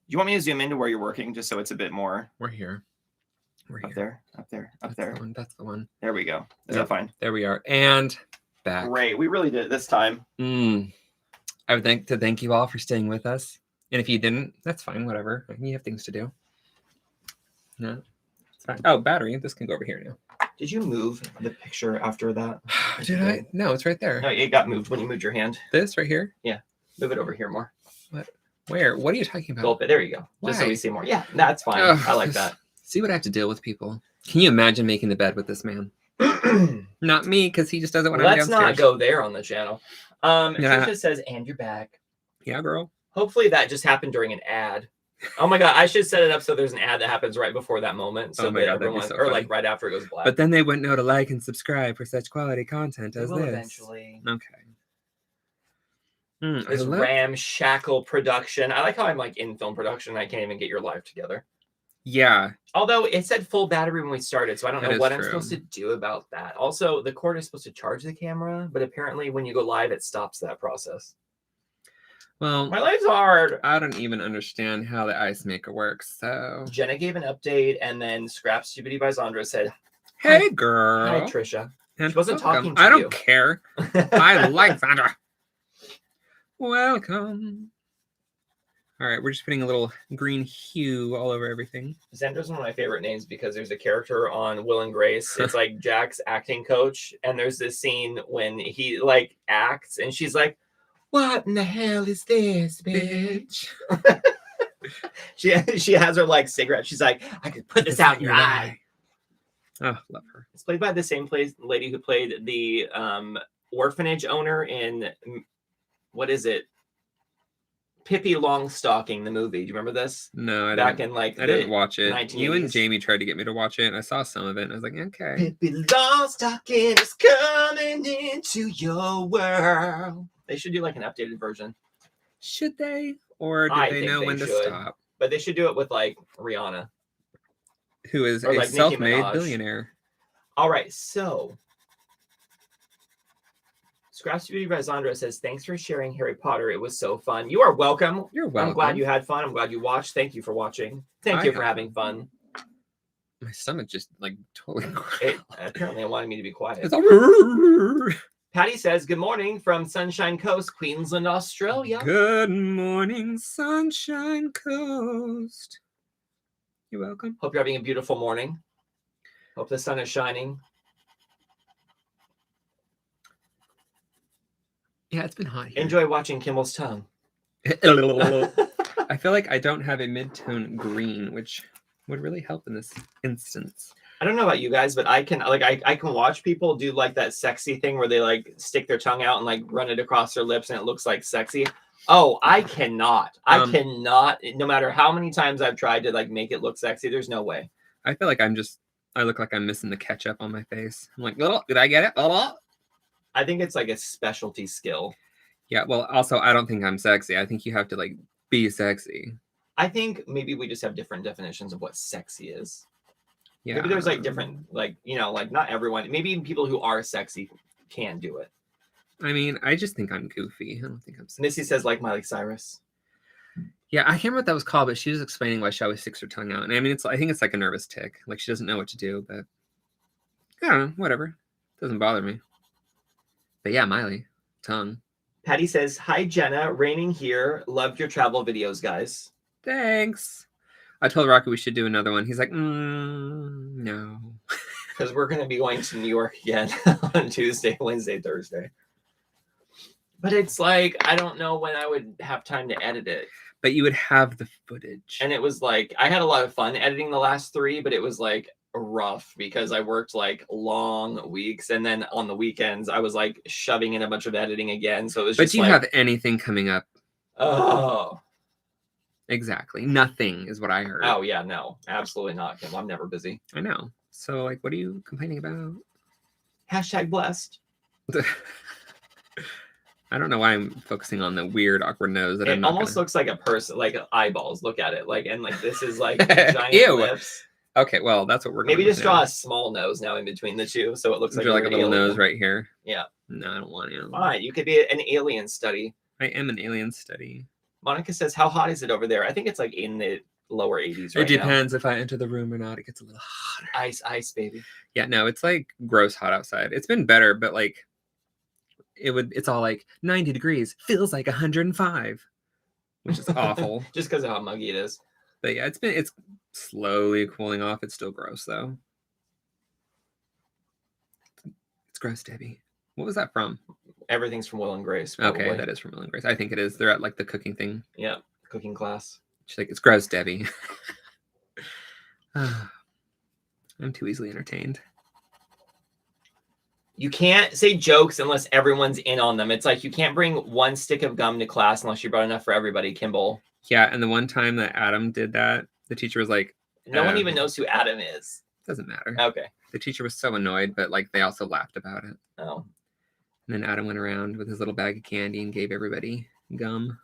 Do you want me to zoom into where you're working just so it's a bit more? We're here. We're up here. Up there. That's the one. There we go. Is that fine? There we are. And back. Great. We really did it this time. I would thank you all for staying with us. And if you didn't, that's fine. Whatever. You have things to do. No, it's fine. Oh, battery. This can go over here now. Did you move the picture after that? Did I? No, it's right there. No, it got moved when you moved your hand. This right here? Yeah. Move it over here more. What? Where? What are you talking about? Go up it. There you go. Just so we see more. Yeah, that's fine. I like that. See what I have to deal with, people. Can you imagine making the bed with this man? Not me, because he just doesn't want to. Let's not go there on the channel. Yeah. Trisha says, and you're back. Yeah, girl. Hopefully that just happened during an ad. Oh my God, I should set it up so there's an ad that happens right before that moment. So that everyone, or like right after it goes black. But then they wouldn't know to like and subscribe for such quality content as this. Eventually. Okay. This ramshackle production. I like how I'm like in film production and I can't even get your live together. Yeah. Although it said full battery when we started, so I don't know what I'm true. supposed to do about that. Also, the cord is supposed to charge the camera, but apparently when you go live, it stops that process. Well, my life's hard. I don't even understand how the ice maker works. So Jenna gave an update, and then Scrap Stupidity by Zandra said, "Hey, girl." Hi, Trisha. And she wasn't talking to I you. don't care. I like Zandra. Welcome. All right, we're just putting a little green hue all over everything. Zandra's one of my favorite names because there's a character on Will and Grace. It's like Jack's acting coach, and there's this scene when he like acts, and she's like, "What in the hell is this, bitch?" she has her like cigarette. She's like, "I could put this out in your eye." Oh, love her. It's played by the same lady who played the orphanage owner in what is it? Pippi Longstocking, the movie. Do you remember this? No, I Back didn't. in like I didn't watch it. 1980s. You and Jamie tried to get me to watch it, and I saw some of it, and I was like, okay. Pippi Longstocking is coming into your world. They should do like an updated version. Should they? Or do they know when to stop? But they should do it with like Rihanna, who is or a like self-made billionaire. All right, so Scraps Beauty by Zandra says, "Thanks for sharing Harry Potter. It was so fun." You are welcome. You're welcome. I'm glad you had fun. I'm glad you watched. Thank you for watching. Thank you for having fun. My stomach just like totally. Apparently, it wanted me to be quiet. It's all... Patty says, good morning from Sunshine Coast, Queensland, Australia. Good morning, Sunshine Coast. You're welcome. Hope you're having a beautiful morning. Hope the sun is shining. Yeah, it's been hot here. Enjoy watching Kimball's tongue. I feel like I don't have a mid-tone green, which would really help in this instance. I don't know about you guys, but I can watch people do like that sexy thing where they like stick their tongue out and like run it across their lips and it looks like sexy. Oh, I cannot. I cannot. No matter how many times I've tried to like make it look sexy, there's no way. I feel like I look like I'm missing the ketchup on my face. I'm like, oh, did I get it? Oh. I think it's like a specialty skill. Yeah, well, also, I don't think I'm sexy. I think you have to, like, be sexy. I think maybe we just have different definitions of what sexy is. Yeah. Maybe there's, like, different, like, you know, like, not everyone. Maybe even people who are sexy can do it. I mean, I just think I'm goofy. I don't think I'm sexy. Missy says, like Miley Cyrus. Yeah, I can't remember what that was called, but she was explaining why she always sticks her tongue out. And I mean, I think it's like a nervous tick. Like, she doesn't know what to do, but I don't know. Whatever. Doesn't bother me. But yeah, Miley. Tongue. Patty says, hi, Jenna. Raining here. Loved your travel videos, guys. Thanks. I told Rocky we should do another one. He's like, no. Because we're going to be going to New York again on Tuesday, Wednesday, Thursday. But it's like, I don't know when I would have time to edit it. But you would have the footage. And it was like, I had a lot of fun editing the last 3, but it was like rough because I worked like long weeks. And then on the weekends, I was like shoving in a bunch of editing again. So it was just. But do you have anything coming up? Oh. Exactly. Nothing is what I heard. Oh, yeah, no, absolutely not, Kim. I'm never busy. I know. So, like, what are you complaining about? Hashtag blessed. I don't know why I'm focusing on the weird, awkward nose. That it I'm not almost gonna... looks like a person, like eyeballs. Look at it. Like, and like this is like giant Ew. lips. Okay, well, that's what we're maybe going just draw a small nose now in between the two. So it looks like, like a little alien. nose right here. Yeah. No, I don't want to. Fine. You could be an alien study. I am an alien study. Monica says, how hot is it over there? I think it's like in the lower 80s right It depends if I enter the room or not. It gets a little hotter. Ice, baby. Yeah, no, it's like gross hot outside. It's been better, but like it's all like 90 degrees. Feels like 105, which is awful. Just because of how muggy it is. But yeah, it's slowly cooling off. It's still gross though. It's gross, Debbie. What was that from? Everything's from Will and Grace. Probably. Okay, that is from Will and Grace. I think it is. They're at like the cooking thing. Yeah, cooking class. She's like, it's gross, Debbie. I'm too easily entertained. You can't say jokes unless everyone's in on them. It's like you can't bring one stick of gum to class unless you brought enough for everybody, Kimball. Yeah, and the one time that Adam did that, the teacher was like, no one even knows who Adam is. Doesn't matter. Okay. The teacher was so annoyed, but like they also laughed about it. Oh. And then Adam went around with his little bag of candy and gave everybody gum.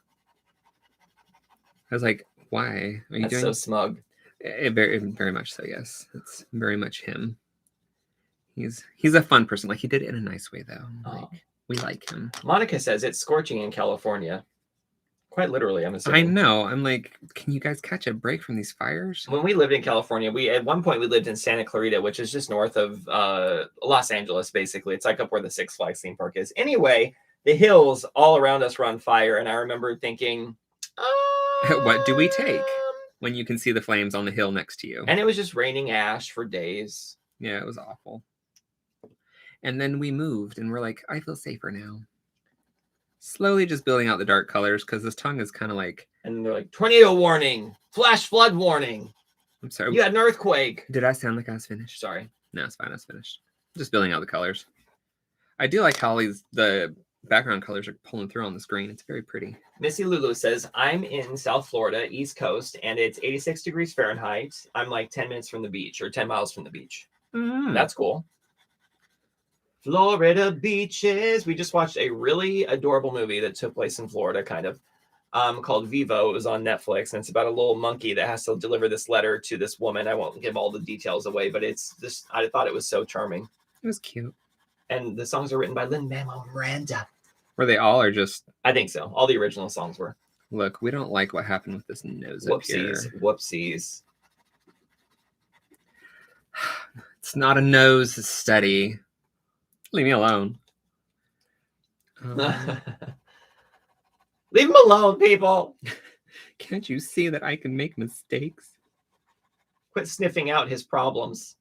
I was like, why are you That's doing so smug? Very, very much so, yes. It's very much him. He's a fun person. Like, he did it in a nice way, though. Like, we like him. Monica says it's scorching in California. Quite literally, I'm assuming. I know. I'm like, can you guys catch a break from these fires? When we lived in California, at one point we lived in Santa Clarita, which is just north of Los Angeles, basically. It's like up where the Six Flags theme park is. Anyway, the hills all around us were on fire, and I remember thinking, what do we take when you can see the flames on the hill next to you? And it was just raining ash for days. Yeah, it was awful. And then we moved, and we're like, I feel safer now. Slowly just building out the dark colors, because this tongue is kind of like... And they're like, tornado warning, flash flood warning. I'm sorry. You had an earthquake. Did I sound like I was finished? Sorry. No, it's fine. I was finished. Just building out the colors. I do like how the background colors are pulling through on the screen. It's very pretty. Missy Lulu says, I'm in South Florida, East Coast, and it's 86 degrees Fahrenheit. I'm like 10 minutes from the beach, or 10 miles from the beach. Mm. That's cool. Florida beaches. We just watched a really adorable movie that took place in Florida, kind of, called Vivo. It was on Netflix, and it's about a little monkey that has to deliver this letter to this woman. I won't give all the details away, but it's just, I thought it was so charming. It was cute. And the songs are written by Lin-Manuel Miranda. Were they all, or just... I think so. All the original songs were. Look, we don't like what happened with this nose up here. Whoopsies. It's not a nose study. Leave me alone. Leave him alone, people. Can't you see that I can make mistakes? Quit sniffing out his problems.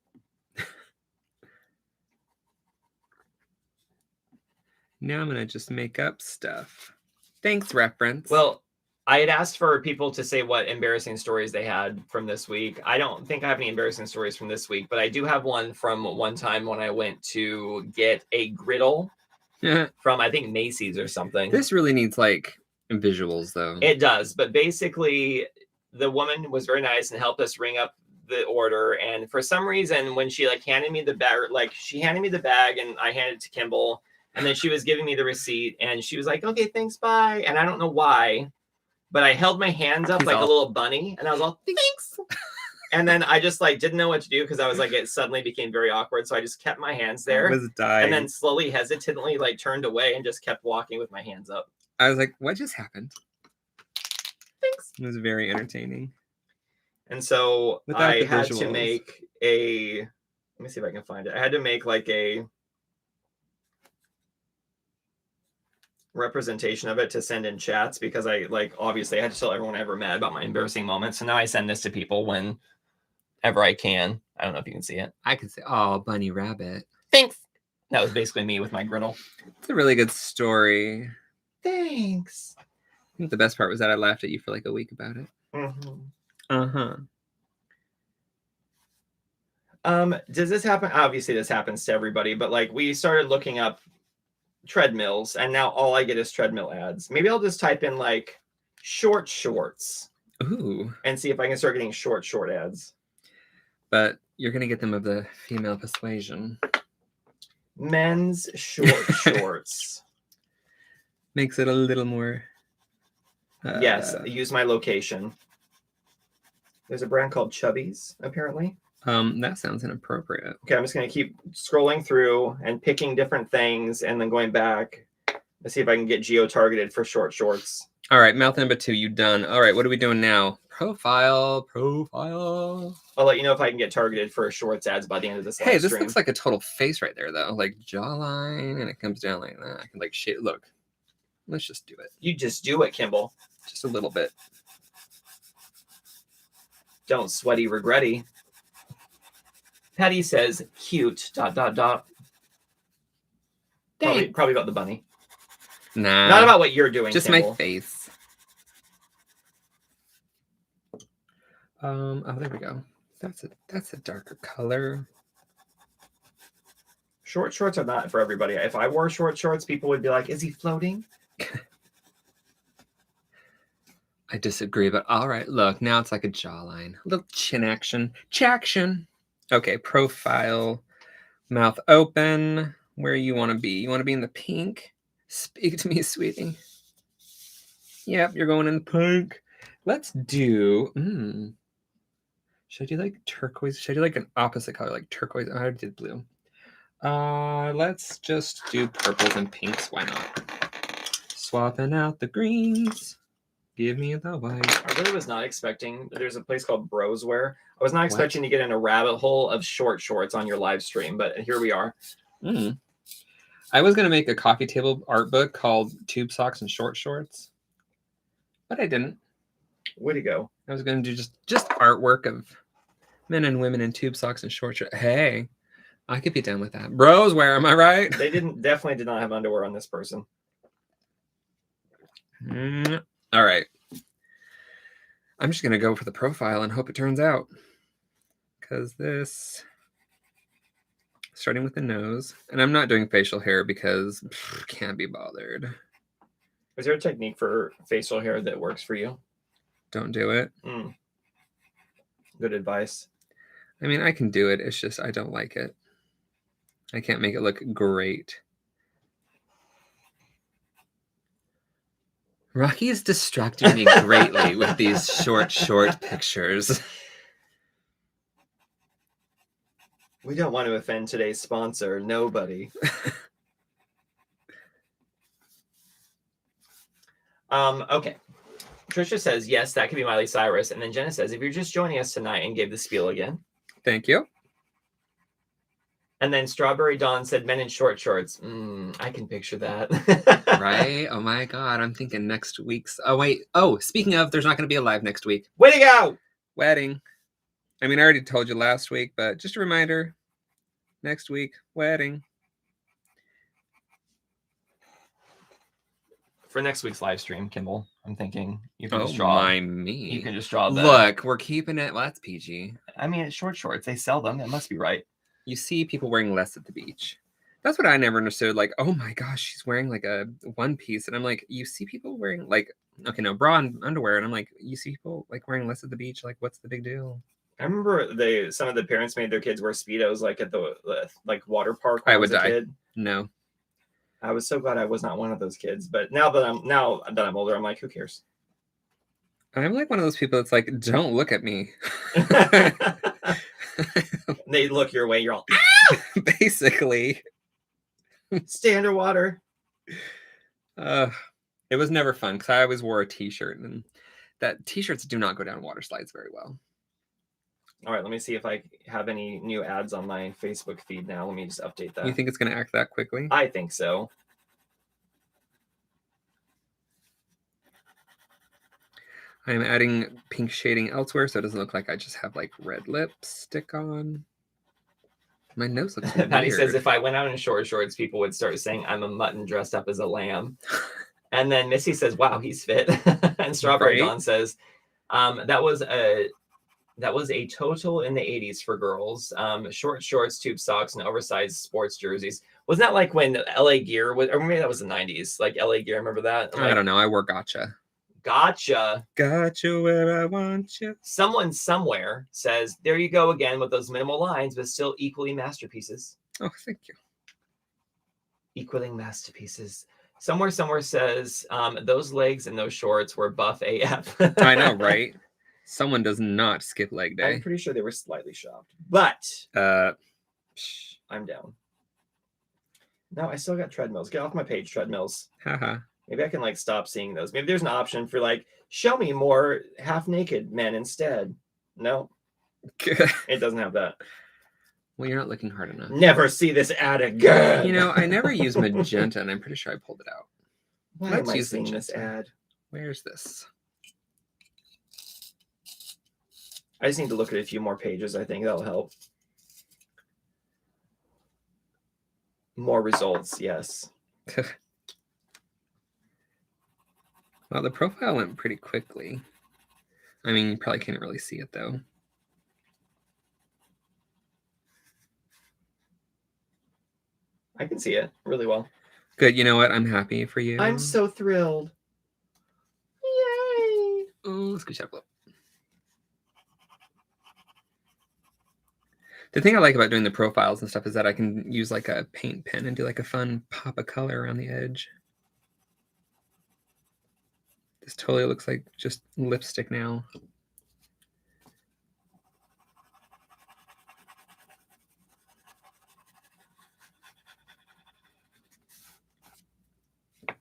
Now I'm going to just make up stuff. Thanks, reference. Well, I had asked for people to say what embarrassing stories they had from this week. I don't think I have any embarrassing stories from this week, but I do have one from one time when I went to get a griddle from, I think, Macy's or something. This really needs, like, visuals, though. It does, but basically, the woman was very nice and helped us ring up the order. And for some reason, when she, like, handed me the bag, like, she handed me the bag and I handed it to Kimball. And then she was giving me the receipt and she was like, okay, thanks, bye. And I don't know why, but I held my hands up like a little bunny and I was all, thanks. And then I just like didn't know what to do because I was like, it suddenly became very awkward. So I just kept my hands there. I was dying. And then slowly, hesitantly, like turned away and just kept walking with my hands up. I was like, what just happened? Thanks. It was very entertaining. And so I had to make a, let me see if I can find it. I had to make like a representation of it to send in chats because I like obviously I had to tell everyone I ever met about my embarrassing moments. So now I send this to people whenever I can. I don't know if you can see it. I can say, oh, bunny rabbit. Thanks. That was basically me with my griddle. It's a really good story. Thanks. I think the best part was that I laughed at you for like a week about it. Does this happen? Obviously this happens to everybody, but like we started looking up treadmills and now all I get is treadmill ads. Maybe I'll just type in like short shorts. Ooh. And see if I can start getting short ads. But you're going to get them of the female persuasion. Men's short shorts. Makes it a little more. Yes, use my location. There's a brand called Chubbies, apparently. That sounds inappropriate. Okay, I'm just going to keep scrolling through and picking different things and then going back. Let's see if I can get geo-targeted for short shorts. All right, mouth number 2, you done. All right, what are we doing now? Profile. I'll let you know if I can get targeted for shorts ads by the end of this live Hey, this stream. looks like a total face right there, though. Like jawline, and it comes down like that. I can like shade. Look, let's just do it. You just do it, Kimball. Just a little bit. Don't sweaty regretty. Patty says, cute, ... Probably about the bunny. Nah. Not about what you're doing, just Kimball. my face. Oh, there we go. That's a darker color. Short shorts are not for everybody. If I wore short shorts, people would be like, is he floating? I disagree, but all right. Look, now it's like a jawline. A little chin action. Chaction. Okay, profile. Mouth open. Where you want to be. You want to be in the pink? Speak to me, sweetie. Yep, you're going in the pink. Let's do... Should I do like turquoise? Should I do like an opposite color, like turquoise? Oh, I did blue. Let's just do purples and pinks. Why not? Swapping out the greens. Give me the white. I really was not expecting. There's a place called Broswear. I was not expecting to get in a rabbit hole of short shorts on your live stream, but here we are. I was gonna make a coffee table art book called Tube Socks and Short Shorts, but I didn't. Way to go! I was gonna do just artwork of men and women in tube socks and short shorts. Hey, I could be down with that. Broswear, am I right? They definitely did not have underwear on this person. All right. I'm just going to go for the profile and hope it turns out. Because this, starting with the nose, and I'm not doing facial hair because can't be bothered. Is there a technique for facial hair that works for you? Don't do it. Good advice. I mean, I can do it. It's just I don't like it. I can't make it look great. Rocky is distracting me greatly with these short pictures. We don't want to offend today's sponsor, nobody. Okay. Trisha says, yes, that could be Miley Cyrus. And then Jenna says, if you're just joining us tonight and gave the spiel again. Thank you. And then Strawberry Dawn said men in short shorts. I can picture that. Right? Oh my God. I'm thinking next week's. Oh, wait. Oh, speaking of, there's not going to be a live next week. Way to go! Wedding. I mean, I already told you last week, but just a reminder. Next week, wedding. For next week's live stream, Kimball, I'm thinking you can Oh just draw. my me. You can just draw the. Look, we're keeping it. Well, that's PG. I mean, it's short shorts. They sell them. That must be right. You see people wearing less at the beach. That's what I never understood. Like, oh my gosh, she's wearing like a one piece. And I'm like, you see people wearing like, okay, no, bra and underwear. And I'm like, you see people like wearing less at the beach. Like, what's the big deal? I remember some of the parents made their kids wear Speedos like at the like water park. I would die. Kid. No. I was so glad I was not one of those kids. But now that I'm older, I'm like, who cares? I'm like one of those people that's like, don't look at me. They look your way. You're all basically. Stay underwater. It was never fun because I always wore a t-shirt, and that t-shirts do not go down water slides very well. All right, let me see if I have any new ads on my Facebook feed now. Let me just update that. You think it's going to act that quickly? I think so. I'm adding pink shading elsewhere so it doesn't look like I just have like red lipstick on. My nose looks weird. Patty says if I went out in short shorts, people would start saying I'm a mutton dressed up as a lamb. And then Missy says, wow, he's fit. And Strawberry Dawn says, that was a total in the 80s for girls. Short shorts, tube socks, and oversized sports jerseys. Wasn't that like when LA Gear was, or maybe that was the 90s, like LA Gear, remember that? I don't know. I wore Gotcha. Gotcha where I want you. Someone somewhere says, there you go again with those minimal lines, but still equally masterpieces. Oh, thank you. Equaling masterpieces. Somewhere says, those legs and those shorts were buff AF. I know, right? Someone does not skip leg day. I'm pretty sure they were slightly shopped, but I'm down. No, I still got treadmills. Get off my page, treadmills. Haha. Maybe I can like stop seeing those. Maybe there's an option for like, show me more half-naked men instead. No, it doesn't have that. Well, you're not looking hard enough. Never see this ad again. You know, I never use magenta, and I'm pretty sure I pulled it out. Why am I seeing this ad? Where's this? I just need to look at a few more pages. I think that'll help. More results, yes. Well, the profile went pretty quickly. I mean, you probably can't really see it, though. I can see it really well. Good. You know what? I'm happy for you. I'm so thrilled. Yay! Oh, let's go check up. The thing I like about doing the profiles and stuff is that I can use like a paint pen and do like a fun pop of color around the edge. This totally looks like just lipstick now. Do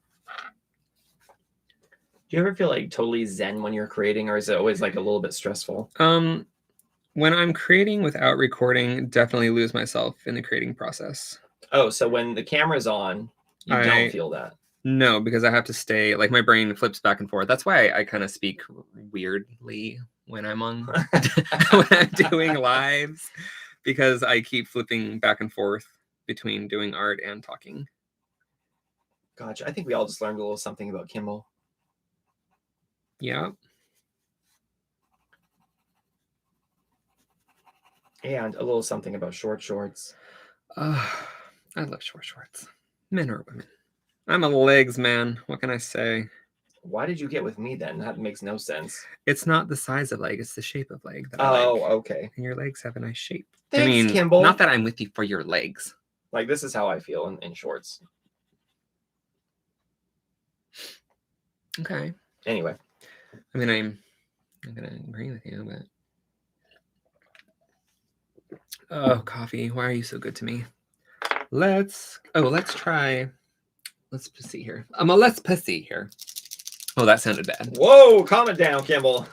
you ever feel like totally zen when you're creating, or is it always like a little bit stressful? When I'm creating without recording, definitely lose myself in the creating process. Oh, so when the camera's on, you don't feel that? No, because I have to stay, like my brain flips back and forth. That's why I kind of speak weirdly when I'm on, when I'm doing lives, because I keep flipping back and forth between doing art and talking. Gotcha. I think we all just learned a little something about Kimball. Yeah. And a little something about short shorts. I love short shorts. Men or women. I'm a legs man. What can I say? Why did you get with me then? That makes no sense. It's not the size of leg. It's the shape of leg. That I like. Okay. And your legs have a nice shape. Thanks, Kimball. Not that I'm with you for your legs. Like, this is how I feel in shorts. Okay. Anyway. I mean, I'm not going to agree with you, but... Oh, coffee. Why are you so good to me? Let's try... Let's see here. Let's pussy here. Oh, that sounded bad. Whoa, calm it down, Kimball.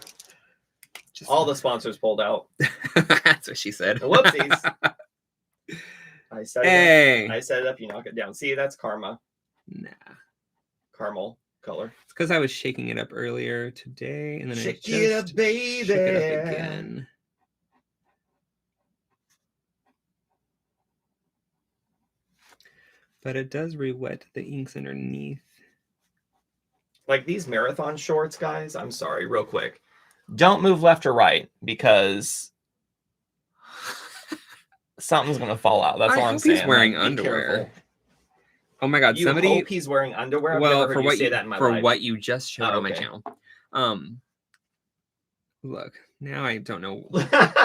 All the sponsors pulled out. That's what she said. Whoopsies. I set it up. I set it up. You knock it down. See, that's karma. Nah. Caramel color. It's because I was shaking it up earlier today, and then Shake I just it up, baby. shook it up again. But it does re-wet the inks underneath. Like these marathon shorts, guys. I'm sorry, real quick. Don't move left or right because something's gonna fall out. That's all I'm saying. He's wearing like, underwear. Oh my God! You hope he's wearing underwear? I've never heard you say that in my life. what you just showed on my channel. Look, now I don't know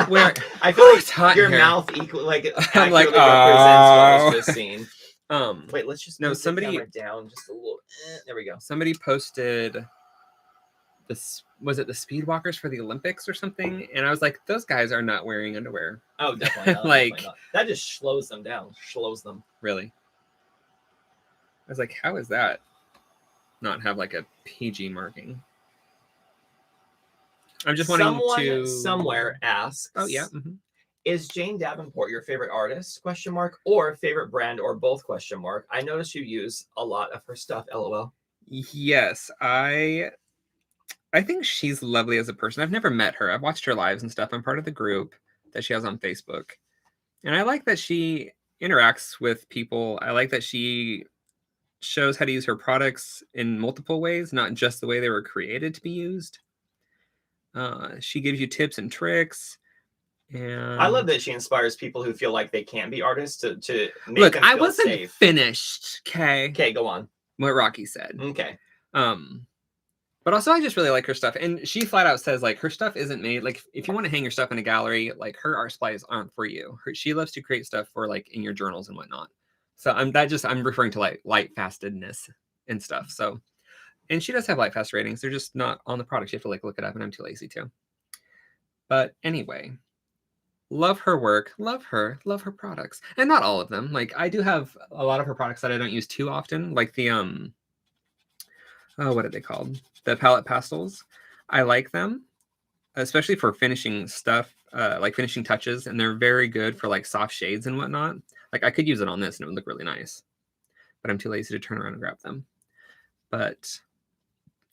where. I feel like your mouth equal like I'm like represents what was just seen. Wait, let's just no somebody down just a little. There we go. Somebody posted this. Was it the Speedwalkers for the Olympics or something? And I was like, those guys are not wearing underwear. Oh, definitely not. Like definitely not. That just slows them down. Slows them. Really. I was like, how is that not have like a PG marking? I'm just wanting Someone somewhere asks. Oh yeah. Is Jane Davenport your favorite artist? ? Or favorite brand or both ? I noticed you use a lot of her stuff. LOL. Yes, I think she's lovely as a person. I've never met her. I've watched her lives and stuff. I'm part of the group that she has on Facebook, and I like that she interacts with people. I like that she shows how to use her products in multiple ways, not just the way they were created to be used. She gives you tips and tricks. And I love that she inspires people who feel like they can't be artists to make look. them feel I wasn't safe. Finished. Okay, go on. What Rocky said. Okay. But also I just really like her stuff, and she flat out says like her stuff isn't made like if you want to hang your stuff in a gallery, like her art supplies aren't for you. She loves to create stuff for like in your journals and whatnot. So I'm referring to like light fastedness and stuff. So, and she does have light fast ratings. They're just not on the product. You have to like look it up, and I'm too lazy to. But anyway, love her work, love her products, and not all of them. Like I do have a lot of her products that I don't use too often, like the what are they called? The palette pastels. I like them, especially for finishing stuff, like finishing touches, and they're very good for like soft shades and whatnot. Like I could use it on this and it would look really nice, but I'm too lazy to turn around and grab them. But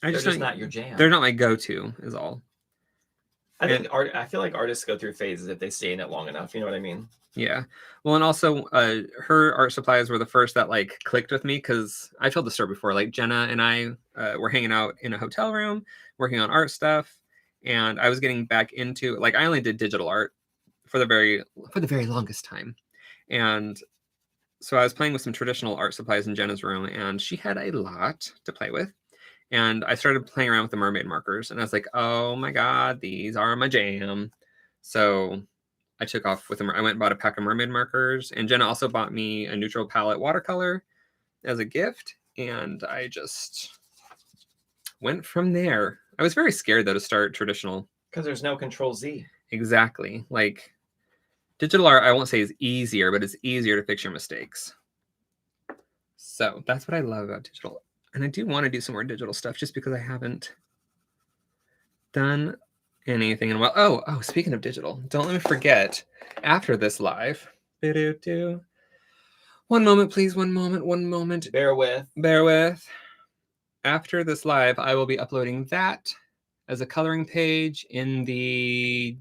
they're just not your jam. They're not my go-to is all. I feel like artists go through phases if they stay in it long enough. You know what I mean? Yeah. Well, and also her art supplies were the first that like clicked with me because I told the story before. Like Jenna and I were hanging out in a hotel room working on art stuff, and I was getting back into like I only did digital art for the very longest time, and so I was playing with some traditional art supplies in Jenna's room, and she had a lot to play with. And I started playing around with the mermaid markers, and I was like, oh my God, these are my jam. So I took off with them. I went and bought a pack of mermaid markers, and Jenna also bought me a neutral palette watercolor as a gift. And I just went from there. I was very scared though to start traditional. Because there's no Control-Z. Exactly. Like digital art, I won't say is easier, but it's easier to fix your mistakes. So that's what I love about digital. And I do want to do some more digital stuff just because I haven't done anything in a while. Oh, speaking of digital, don't let me forget, after this live, one moment, please, one moment. Bear with. After this live, I will be uploading that as a coloring page in the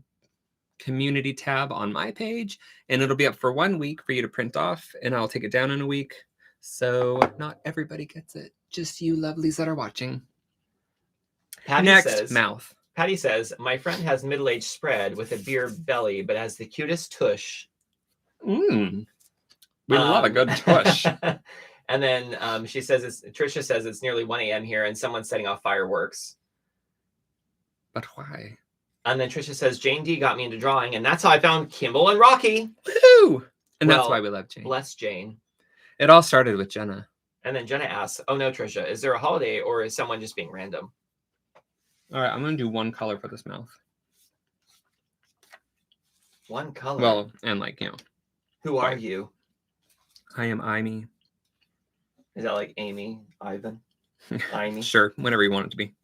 community tab on my page, and it'll be up for 1 week for you to print off, and I'll take it down in a week. So not everybody gets it. Just you lovelies that are watching. Patty says, my friend has middle-aged spread with a beer belly, but has the cutest tush. We love a good tush. And then Trisha says it's nearly 1 a.m. here and someone's setting off fireworks. But why? And then Trisha says, Jane D got me into drawing, and that's how I found Kimball and Rocky. Woo! And that's why we love Jane. Bless Jane. It all started with Jenna. And then Jenna asks, oh no, Trisha, is there a holiday or is someone just being random? All right, I'm going to do one color for this mouth. One color? Well, and like, you know. Who are you? I am Amy. Is that like Amy, Ivan? Amy? Sure, whatever you want it to be.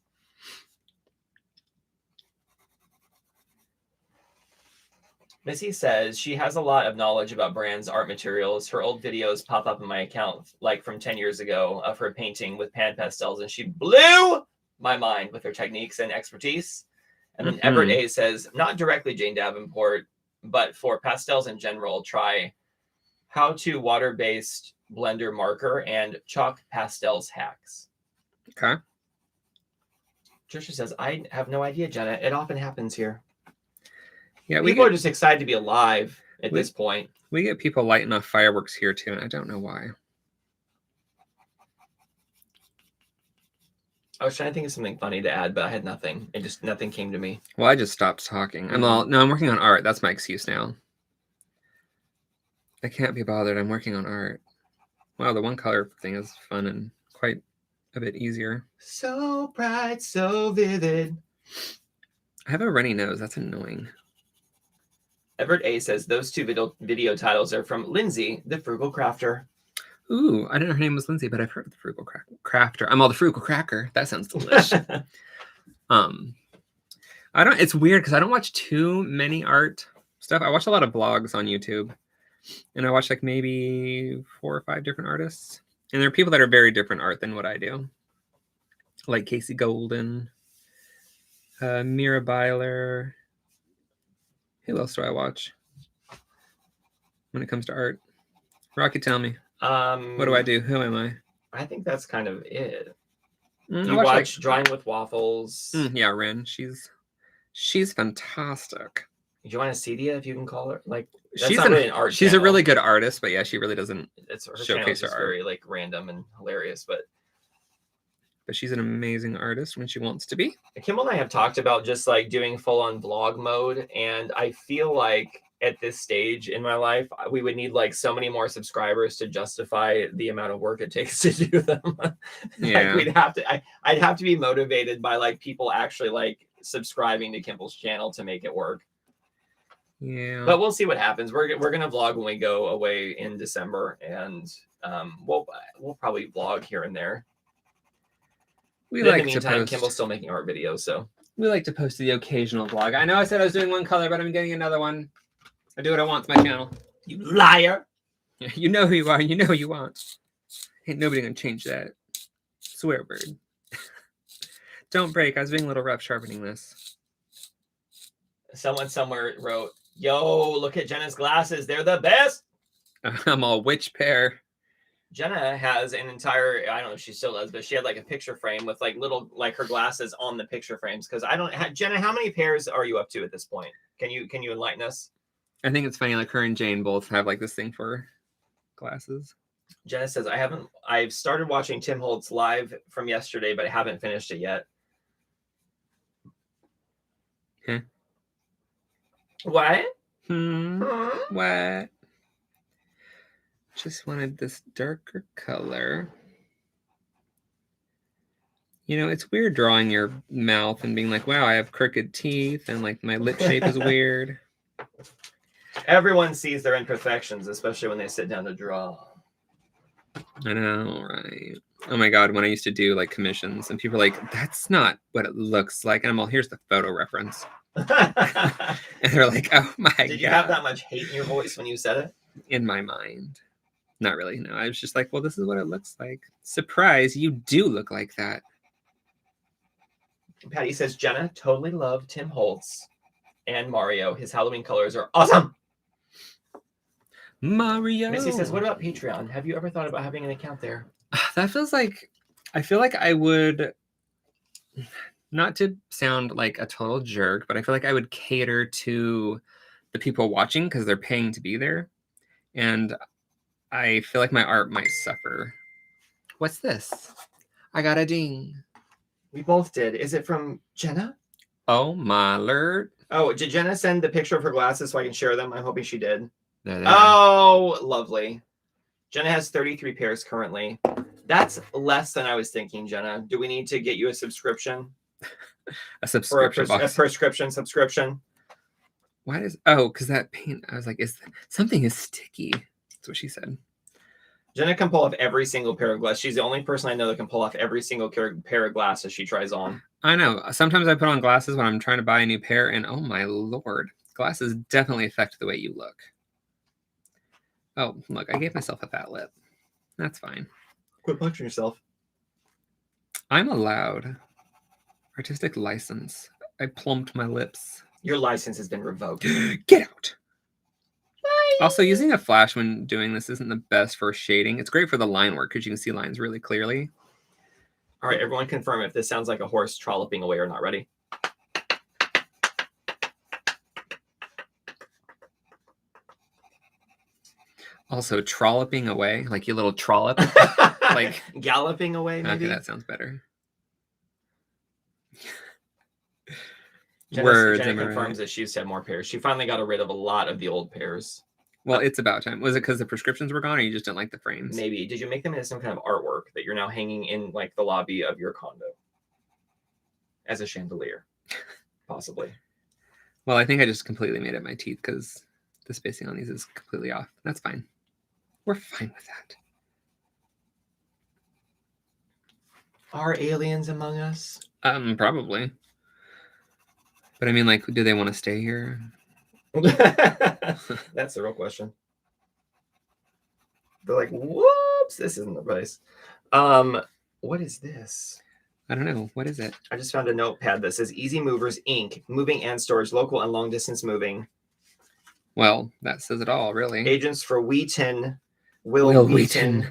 Missy says she has a lot of knowledge about brands, art materials. Her old videos pop up in my account, like from 10 years ago, of her painting with pan pastels, and she blew my mind with her techniques and expertise. And then Everett A says, not directly Jane Davenport, but for pastels in general, try how to water-based blender marker and chalk pastels hacks. Okay. Trisha says, I have no idea, Jenna. It often happens here. Yeah, people are just excited to be alive at this point. We get people lighting off fireworks here too, and I don't know why. I was trying to think of something funny to add, but I had nothing. Nothing came to me. Well, I just stopped talking. I'm working on art. That's my excuse now. I can't be bothered. I'm working on art. Wow, the one color thing is fun and quite a bit easier. So bright, so vivid. I have a runny nose. That's annoying. Everett A says those two video titles are from Lindsay, the Frugal Crafter. Ooh, I didn't know her name was Lindsay, but I've heard of the Frugal Crafter. I'm all the Frugal Cracker. That sounds delicious. It's weird because I don't watch too many art stuff. I watch a lot of blogs on YouTube, and I watch like maybe 4 or 5 different artists. And there are people that are very different art than what I do, like Casey Golden, Mira Byler. Who else do I watch when it comes to art? Rocky, tell me. What do I do? Who am I? I think that's kind of it. You watch Drawing with Waffles. Yeah, Ren. She's fantastic. Joanna Cedia, if you can call her. Like, she's not really an art. She's a really good artist, but yeah, she really doesn't showcase her art. Very like random and hilarious, but she's an amazing artist when she wants to be. Kimball and I have talked about just like doing full-on vlog mode, and I feel like at this stage in my life, we would need like so many more subscribers to justify the amount of work it takes to do them. Yeah, I'd have to be motivated by like people actually like subscribing to Kimball's channel to make it work. Yeah, but we'll see what happens. We're gonna vlog when we go away in December, and we'll probably vlog here and there. In the meantime, Kimball's still making art videos, so we like to post the occasional vlog. I know I said I was doing one color, but I'm getting another one. I do what I want to my channel. You liar! You know who you are. You know who you want. Ain't nobody gonna change that. Swear word. Don't break. I was being a little rough sharpening this. Someone somewhere wrote, "Yo, look at Jenna's glasses. They're the best." I'm all, which pair? Jenna has an entire, I don't know if she still does, but she had like a picture frame with like little, like her glasses on the picture frames. Because Jenna, how many pairs are you up to at this point? Can you enlighten us? I think it's funny, like her and Jane both have like this thing for glasses. Jenna says, I've started watching Tim Holtz live from yesterday, but I haven't finished it yet. Huh? What? What? Just wanted this darker color. You know, it's weird drawing your mouth and being like, wow, I have crooked teeth and like my lip shape is weird. Everyone sees their imperfections, especially when they sit down to draw. I know, right? Oh my God, when I used to do like commissions and people are like, that's not what it looks like. And I'm all, here's the photo reference. And they're like, oh my God. Did you have that much hate in your voice when you said it? In my mind. Not really, no. I was just like, well, this is what it looks like. Surprise, you do look like that. Patty says, Jenna, totally love Tim Holtz and Mario. His Halloween colors are awesome. Mario. Missy says, what about Patreon? Have you ever thought about having an account there? That feels like, I feel like I would, not to sound like a total jerk, but I feel like I would cater to the people watching because they're paying to be there. And I feel like my art might suffer. What's this? I got a ding. We both did. Is it from Jenna? Oh, my lord. Oh, did Jenna send the picture of her glasses so I can share them? I'm hoping she did. There. Oh, lovely. Jenna has 33 pairs currently. That's less than I was thinking, Jenna. Do we need to get you a subscription? A subscription box. A prescription subscription? Why does... Oh, because that paint... I was like, something is sticky. That's what she said. Jenna can pull off every single pair of glasses. She's the only person I know that can pull off every single pair of glasses she tries on. I know. Sometimes I put on glasses when I'm trying to buy a new pair, and oh my lord. Glasses definitely affect the way you look. Oh, look, I gave myself a fat lip. That's fine. Quit punching yourself. I'm allowed. Artistic license. I plumped my lips. Your license has been revoked. Get out. Bye. Also, using a flash when doing this isn't the best for shading. It's great for the line work because you can see lines really clearly. All right, everyone confirm if this sounds like a horse trolloping away or not. Ready? Also, trolloping away, like you little trollop. Like galloping away, maybe? Okay, that sounds better. Jenna confirms that she used to have more pairs. She finally got rid of a lot of the old pairs. Well, it's about time. Was it because the prescriptions were gone, or you just didn't like the frames? Maybe. Did you make them into some kind of artwork that you're now hanging in like the lobby of your condo as a chandelier? Possibly. Well, I think I just completely made up my teeth because the spacing on these is completely off. That's fine. We're fine with that. Are aliens among us? Probably. But I mean, like, do they want to stay here? That's the real question. They're like, whoops, this isn't the place. What is this? I don't know. What is it? I just found a notepad that says Easy Movers Inc. Moving and storage, local and long distance moving. Well, that says it all, really. Agents for Wheaton, Will Wheaton.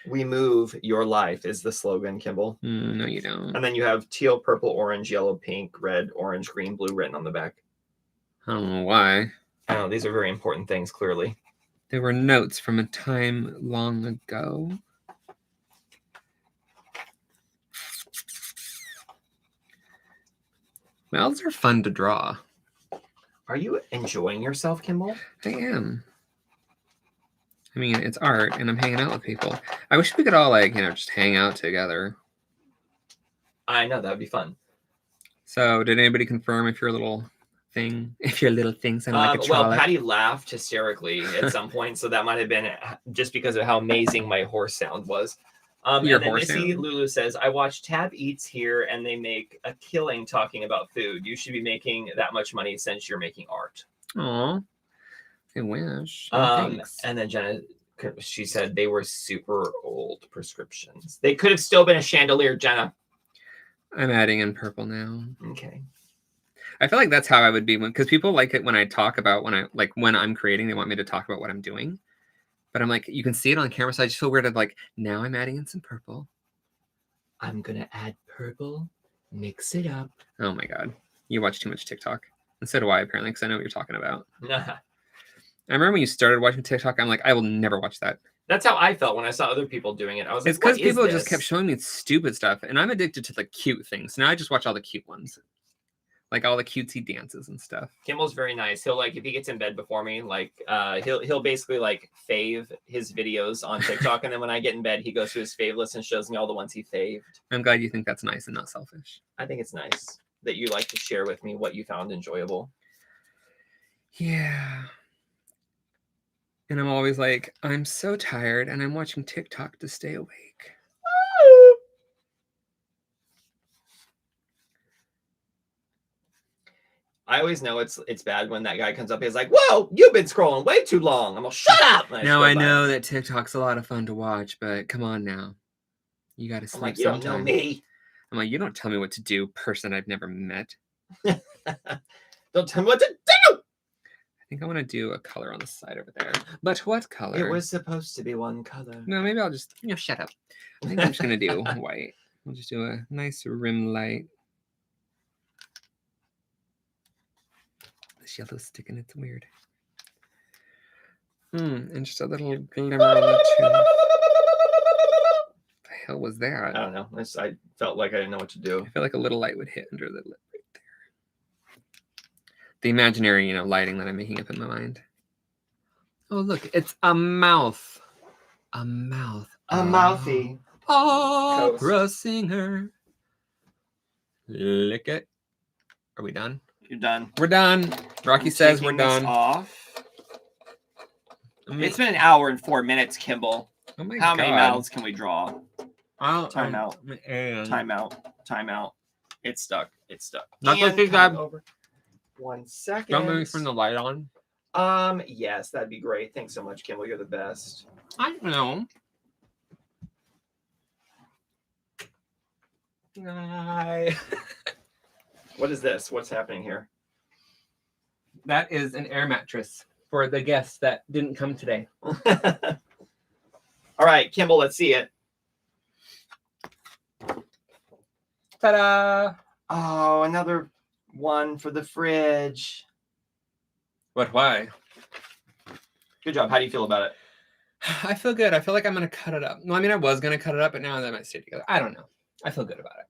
We move your life is the slogan, Kimball. No, you don't. And then you have teal, purple, orange, yellow, pink, red, orange, green, blue written on the back. I don't know why. I know, these are very important things, clearly. They were notes from a time long ago. Mouths are fun to draw. Are you enjoying yourself, Kimball? I am. I mean, it's art, and I'm hanging out with people. I wish we could all, like, just hang out together. I know, that would be fun. So, did anybody confirm if your little thing sounded like a trollop? Well, Patty laughed hysterically at some point, so that might have been just because of how amazing my horse sound was. Your horse sound? Lulu says, I watch Tab Eats here, and they make a killing talking about food. You should be making that much money since you're making art. Aw. I wish. Thanks. And then Jenna, she said they were super old prescriptions. They could have still been a chandelier, Jenna. I'm adding in purple now. Okay. I feel like that's how I would be because people like it when I talk about when I'm creating, they want me to talk about what I'm doing. But I'm like, you can see it on camera, so I just feel weird of like, now I'm adding in some purple. I'm gonna add purple, mix it up. Oh my God. You watch too much TikTok. And so do I, apparently, because I know what you're talking about. I remember when you started watching TikTok, I'm like, I will never watch that. That's how I felt when I saw other people doing it. I was like, it's because people just kept showing me stupid stuff, and I'm addicted to the cute things. Now I just watch all the cute ones. Like all the cutesy dances and stuff. Kimball's very nice. He'll if he gets in bed before me, he'll basically fave his videos on TikTok, and then when I get in bed, he goes to his fave list and shows me all the ones he faved. I'm glad you think that's nice and not selfish. I think it's nice that you like to share with me what you found enjoyable. Yeah. And I'm always like, I'm so tired, and I'm watching TikTok to stay awake. I always know it's bad when that guy comes up. He's like, "Whoa, you've been scrolling way too long." I'm like, "Shut up!" Now I know that TikTok's a lot of fun to watch, but come on now, you got to sleep sometime. You don't know me. I'm like, you don't tell me what to do, person I've never met. Don't tell me what to do. I think I want to do a color on the side over there. But what color? It was supposed to be one color. No, maybe I'll just, shut up. I think I'm just going to do white. We'll just do a nice rim light. This yellow's sticking, it's weird. And just a little glimmer on the chin. What the hell was that? I don't know. I felt like I didn't know what to do. I feel like a little light would hit under the lip right there. The imaginary, lighting that I'm making up in my mind. Oh, look, it's a mouth. A mouth. A mouthy. Opera singer. Lick it. Are we done? You're done. We're done. Rocky says we're done. Off. It's been an hour and 4 minutes, Kimball. Oh my How God. many mouths can we draw? Time out. Time out. Time out. It's stuck. It's stuck. Not the big time. 1 second. Don't move from the light on. Yes, that'd be great. Thanks so much, Kimball. You're the best. I don't know. Hi. What is this? What's happening here? That is an air mattress for the guests that didn't come today. All right, Kimball, let's see it. Ta-da! Oh, another one for the fridge. But why? Good job. How do you feel about it? I feel good. I feel like I'm going to cut it up. Well, I mean, I was going to cut it up, but now that might stay together. I don't know. I feel good about it.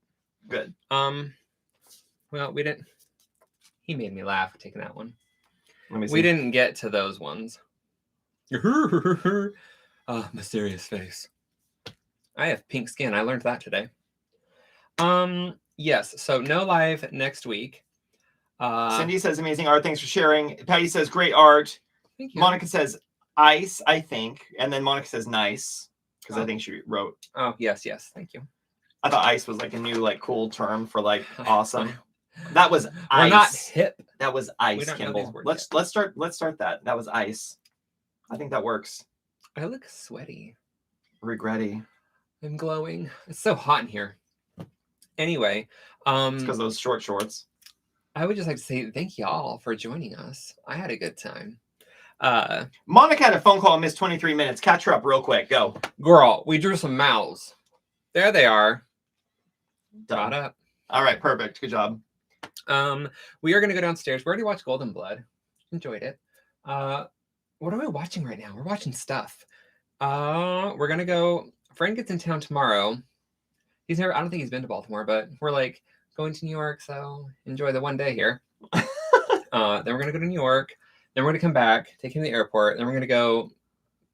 Good. Well, we didn't. He made me laugh taking that one. Let me see. We didn't get to those ones. Mysterious face. I have pink skin. I learned that today. Yes. So no live next week. Cindy says amazing art. Thanks for sharing. Patty says great art. Thank you. Monica says ice, I think, and then Monica says nice because I think she wrote. Oh yes. Thank you. I thought ice was like a new like cool term for like awesome. That was ice. We're not hip. That was ice, Kimball. Let's start that. That was ice. I think that works. I look sweaty. Regretty. I'm glowing. It's so hot in here. Anyway, it's because those short shorts. I would just like to say thank y'all for joining us. I had a good time. Monica had a phone call and missed 23 minutes. Catch her up real quick. Go. Girl, we drew some mouths. There they are. Done. Brought up. All right, perfect. Good job. We are going to go downstairs. We already watched Golden Blood. Enjoyed it. What are we watching right now? We're watching stuff. We're going to go. A friend gets in town tomorrow. I don't think he's been to Baltimore, but we're like going to New York, so enjoy the one day here. Then we're going to go to New York. Then we're going to come back, take him to the airport. Then we're going to go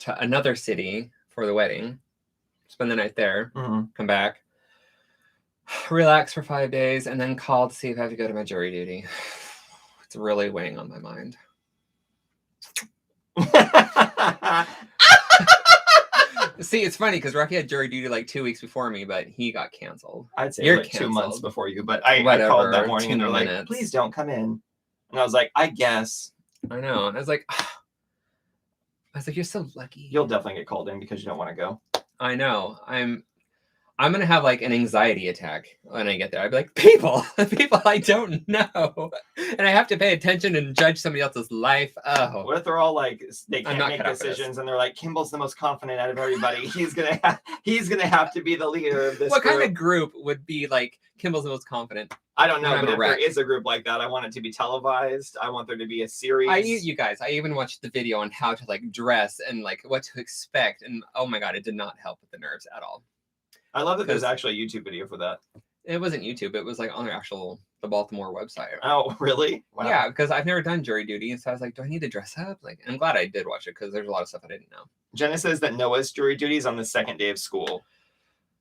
to another city for the wedding. Spend the night there. Come back. Relax for 5 days, and then call to see if I have to go to my jury duty. It's really weighing on my mind. See, it's funny because Rocky had jury duty like 2 weeks before me, but he got canceled. I'd say You're like canceled. 2 months before you, but I called that morning and they're like, please don't come in. And I was like, I guess. I know. And I was like, you're so lucky. You'll definitely get called in because you don't want to go. I know. I'm going to have like an anxiety attack when I get there. I'd be like, people I don't know. And I have to pay attention and judge somebody else's life. Oh. What if they're all like, they can't make decisions and they're like, Kimball's the most confident out of everybody. He's going to have to be the leader of this What group. kind of group would be like Kimball's the most confident? I don't know, but if there is a group like that, I want it to be televised. I want there to be a series. I even watched the video on how to like dress and like what to expect. And oh my God, it did not help with the nerves at all. I love that there's actually a YouTube video for that. It wasn't YouTube. It was like on the Baltimore website. Oh, really? Wow. Yeah, because I've never done jury duty. And so I was like, do I need to dress up? Like, I'm glad I did watch it because there's a lot of stuff I didn't know. Jenna says that Noah's jury duty is on the second day of school.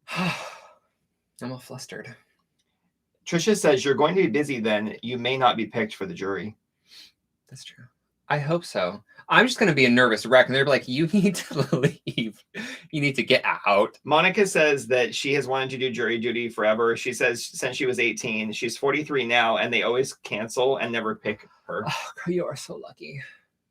I'm all flustered. Trisha says you're going to be busy then. You may not be picked for the jury. That's true. I hope so. I'm just going to be a nervous wreck. And they're like, you need to leave. You need to get out. Monica says that she has wanted to do jury duty forever. She says since she was 18, she's 43 now, and they always cancel and never pick her. Oh, you are so lucky.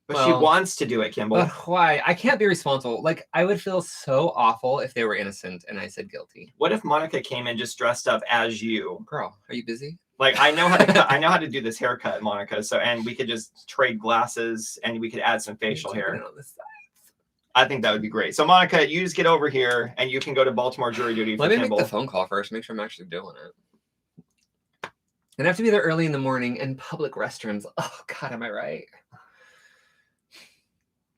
But she wants to do it, Kimball. But why? I can't be responsible. Like, I would feel so awful if they were innocent and I said guilty. What if Monica came in just dressed up as you? Girl, are you busy? Like, I know how to I know how to do this haircut, Monica. So, and we could just trade glasses and we could add some facial hair. I think that would be great. So, Monica, you just get over here and you can go to Baltimore jury duty. Let me make the phone call first. Make sure I'm actually doing it. And I have to be there early in the morning in public restrooms. Oh, God, am I right?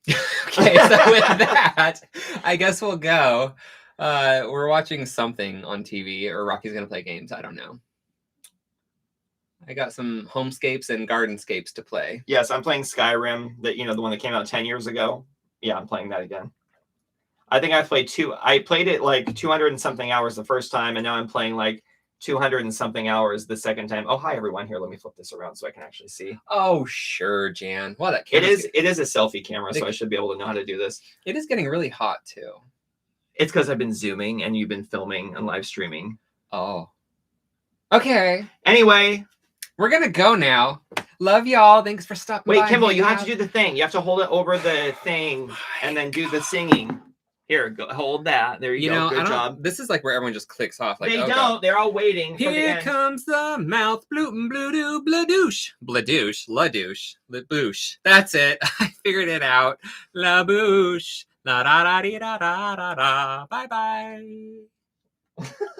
Okay, so with that, I guess we'll go. We're watching something on TV, or Rocky's going to play games. I don't know. I got some homescapes and gardenscapes to play. Yes, I'm playing Skyrim, the one that came out 10 years ago. Yeah, I'm playing that again. I think I played it like 200 and something hours the first time, and now I'm playing like 200 and something hours the second time. Oh, hi everyone. Here, let me flip this around so I can actually see. Oh, sure, Jan. Well, that it is a selfie camera, so I should be able to know how to do this. It is getting really hot too. It's because I've been zooming and you've been filming and live streaming. Oh. Okay. Anyway, we're gonna go now. Love y'all. Thanks for stopping by. Wait, Kimball, you have to do the thing. You have to hold it over the thing and then do the singing. Here, go, hold that. There you go. Good job. This is like where everyone just clicks off. Like, they oh, don't. God. They're all waiting. Here comes the mouth. Blootin' blue doo bladoosh. Bladoosh. Ladoosh. Laboosh. That's it. I figured it out. Laboosh. La da da dee da da da da. Bye bye.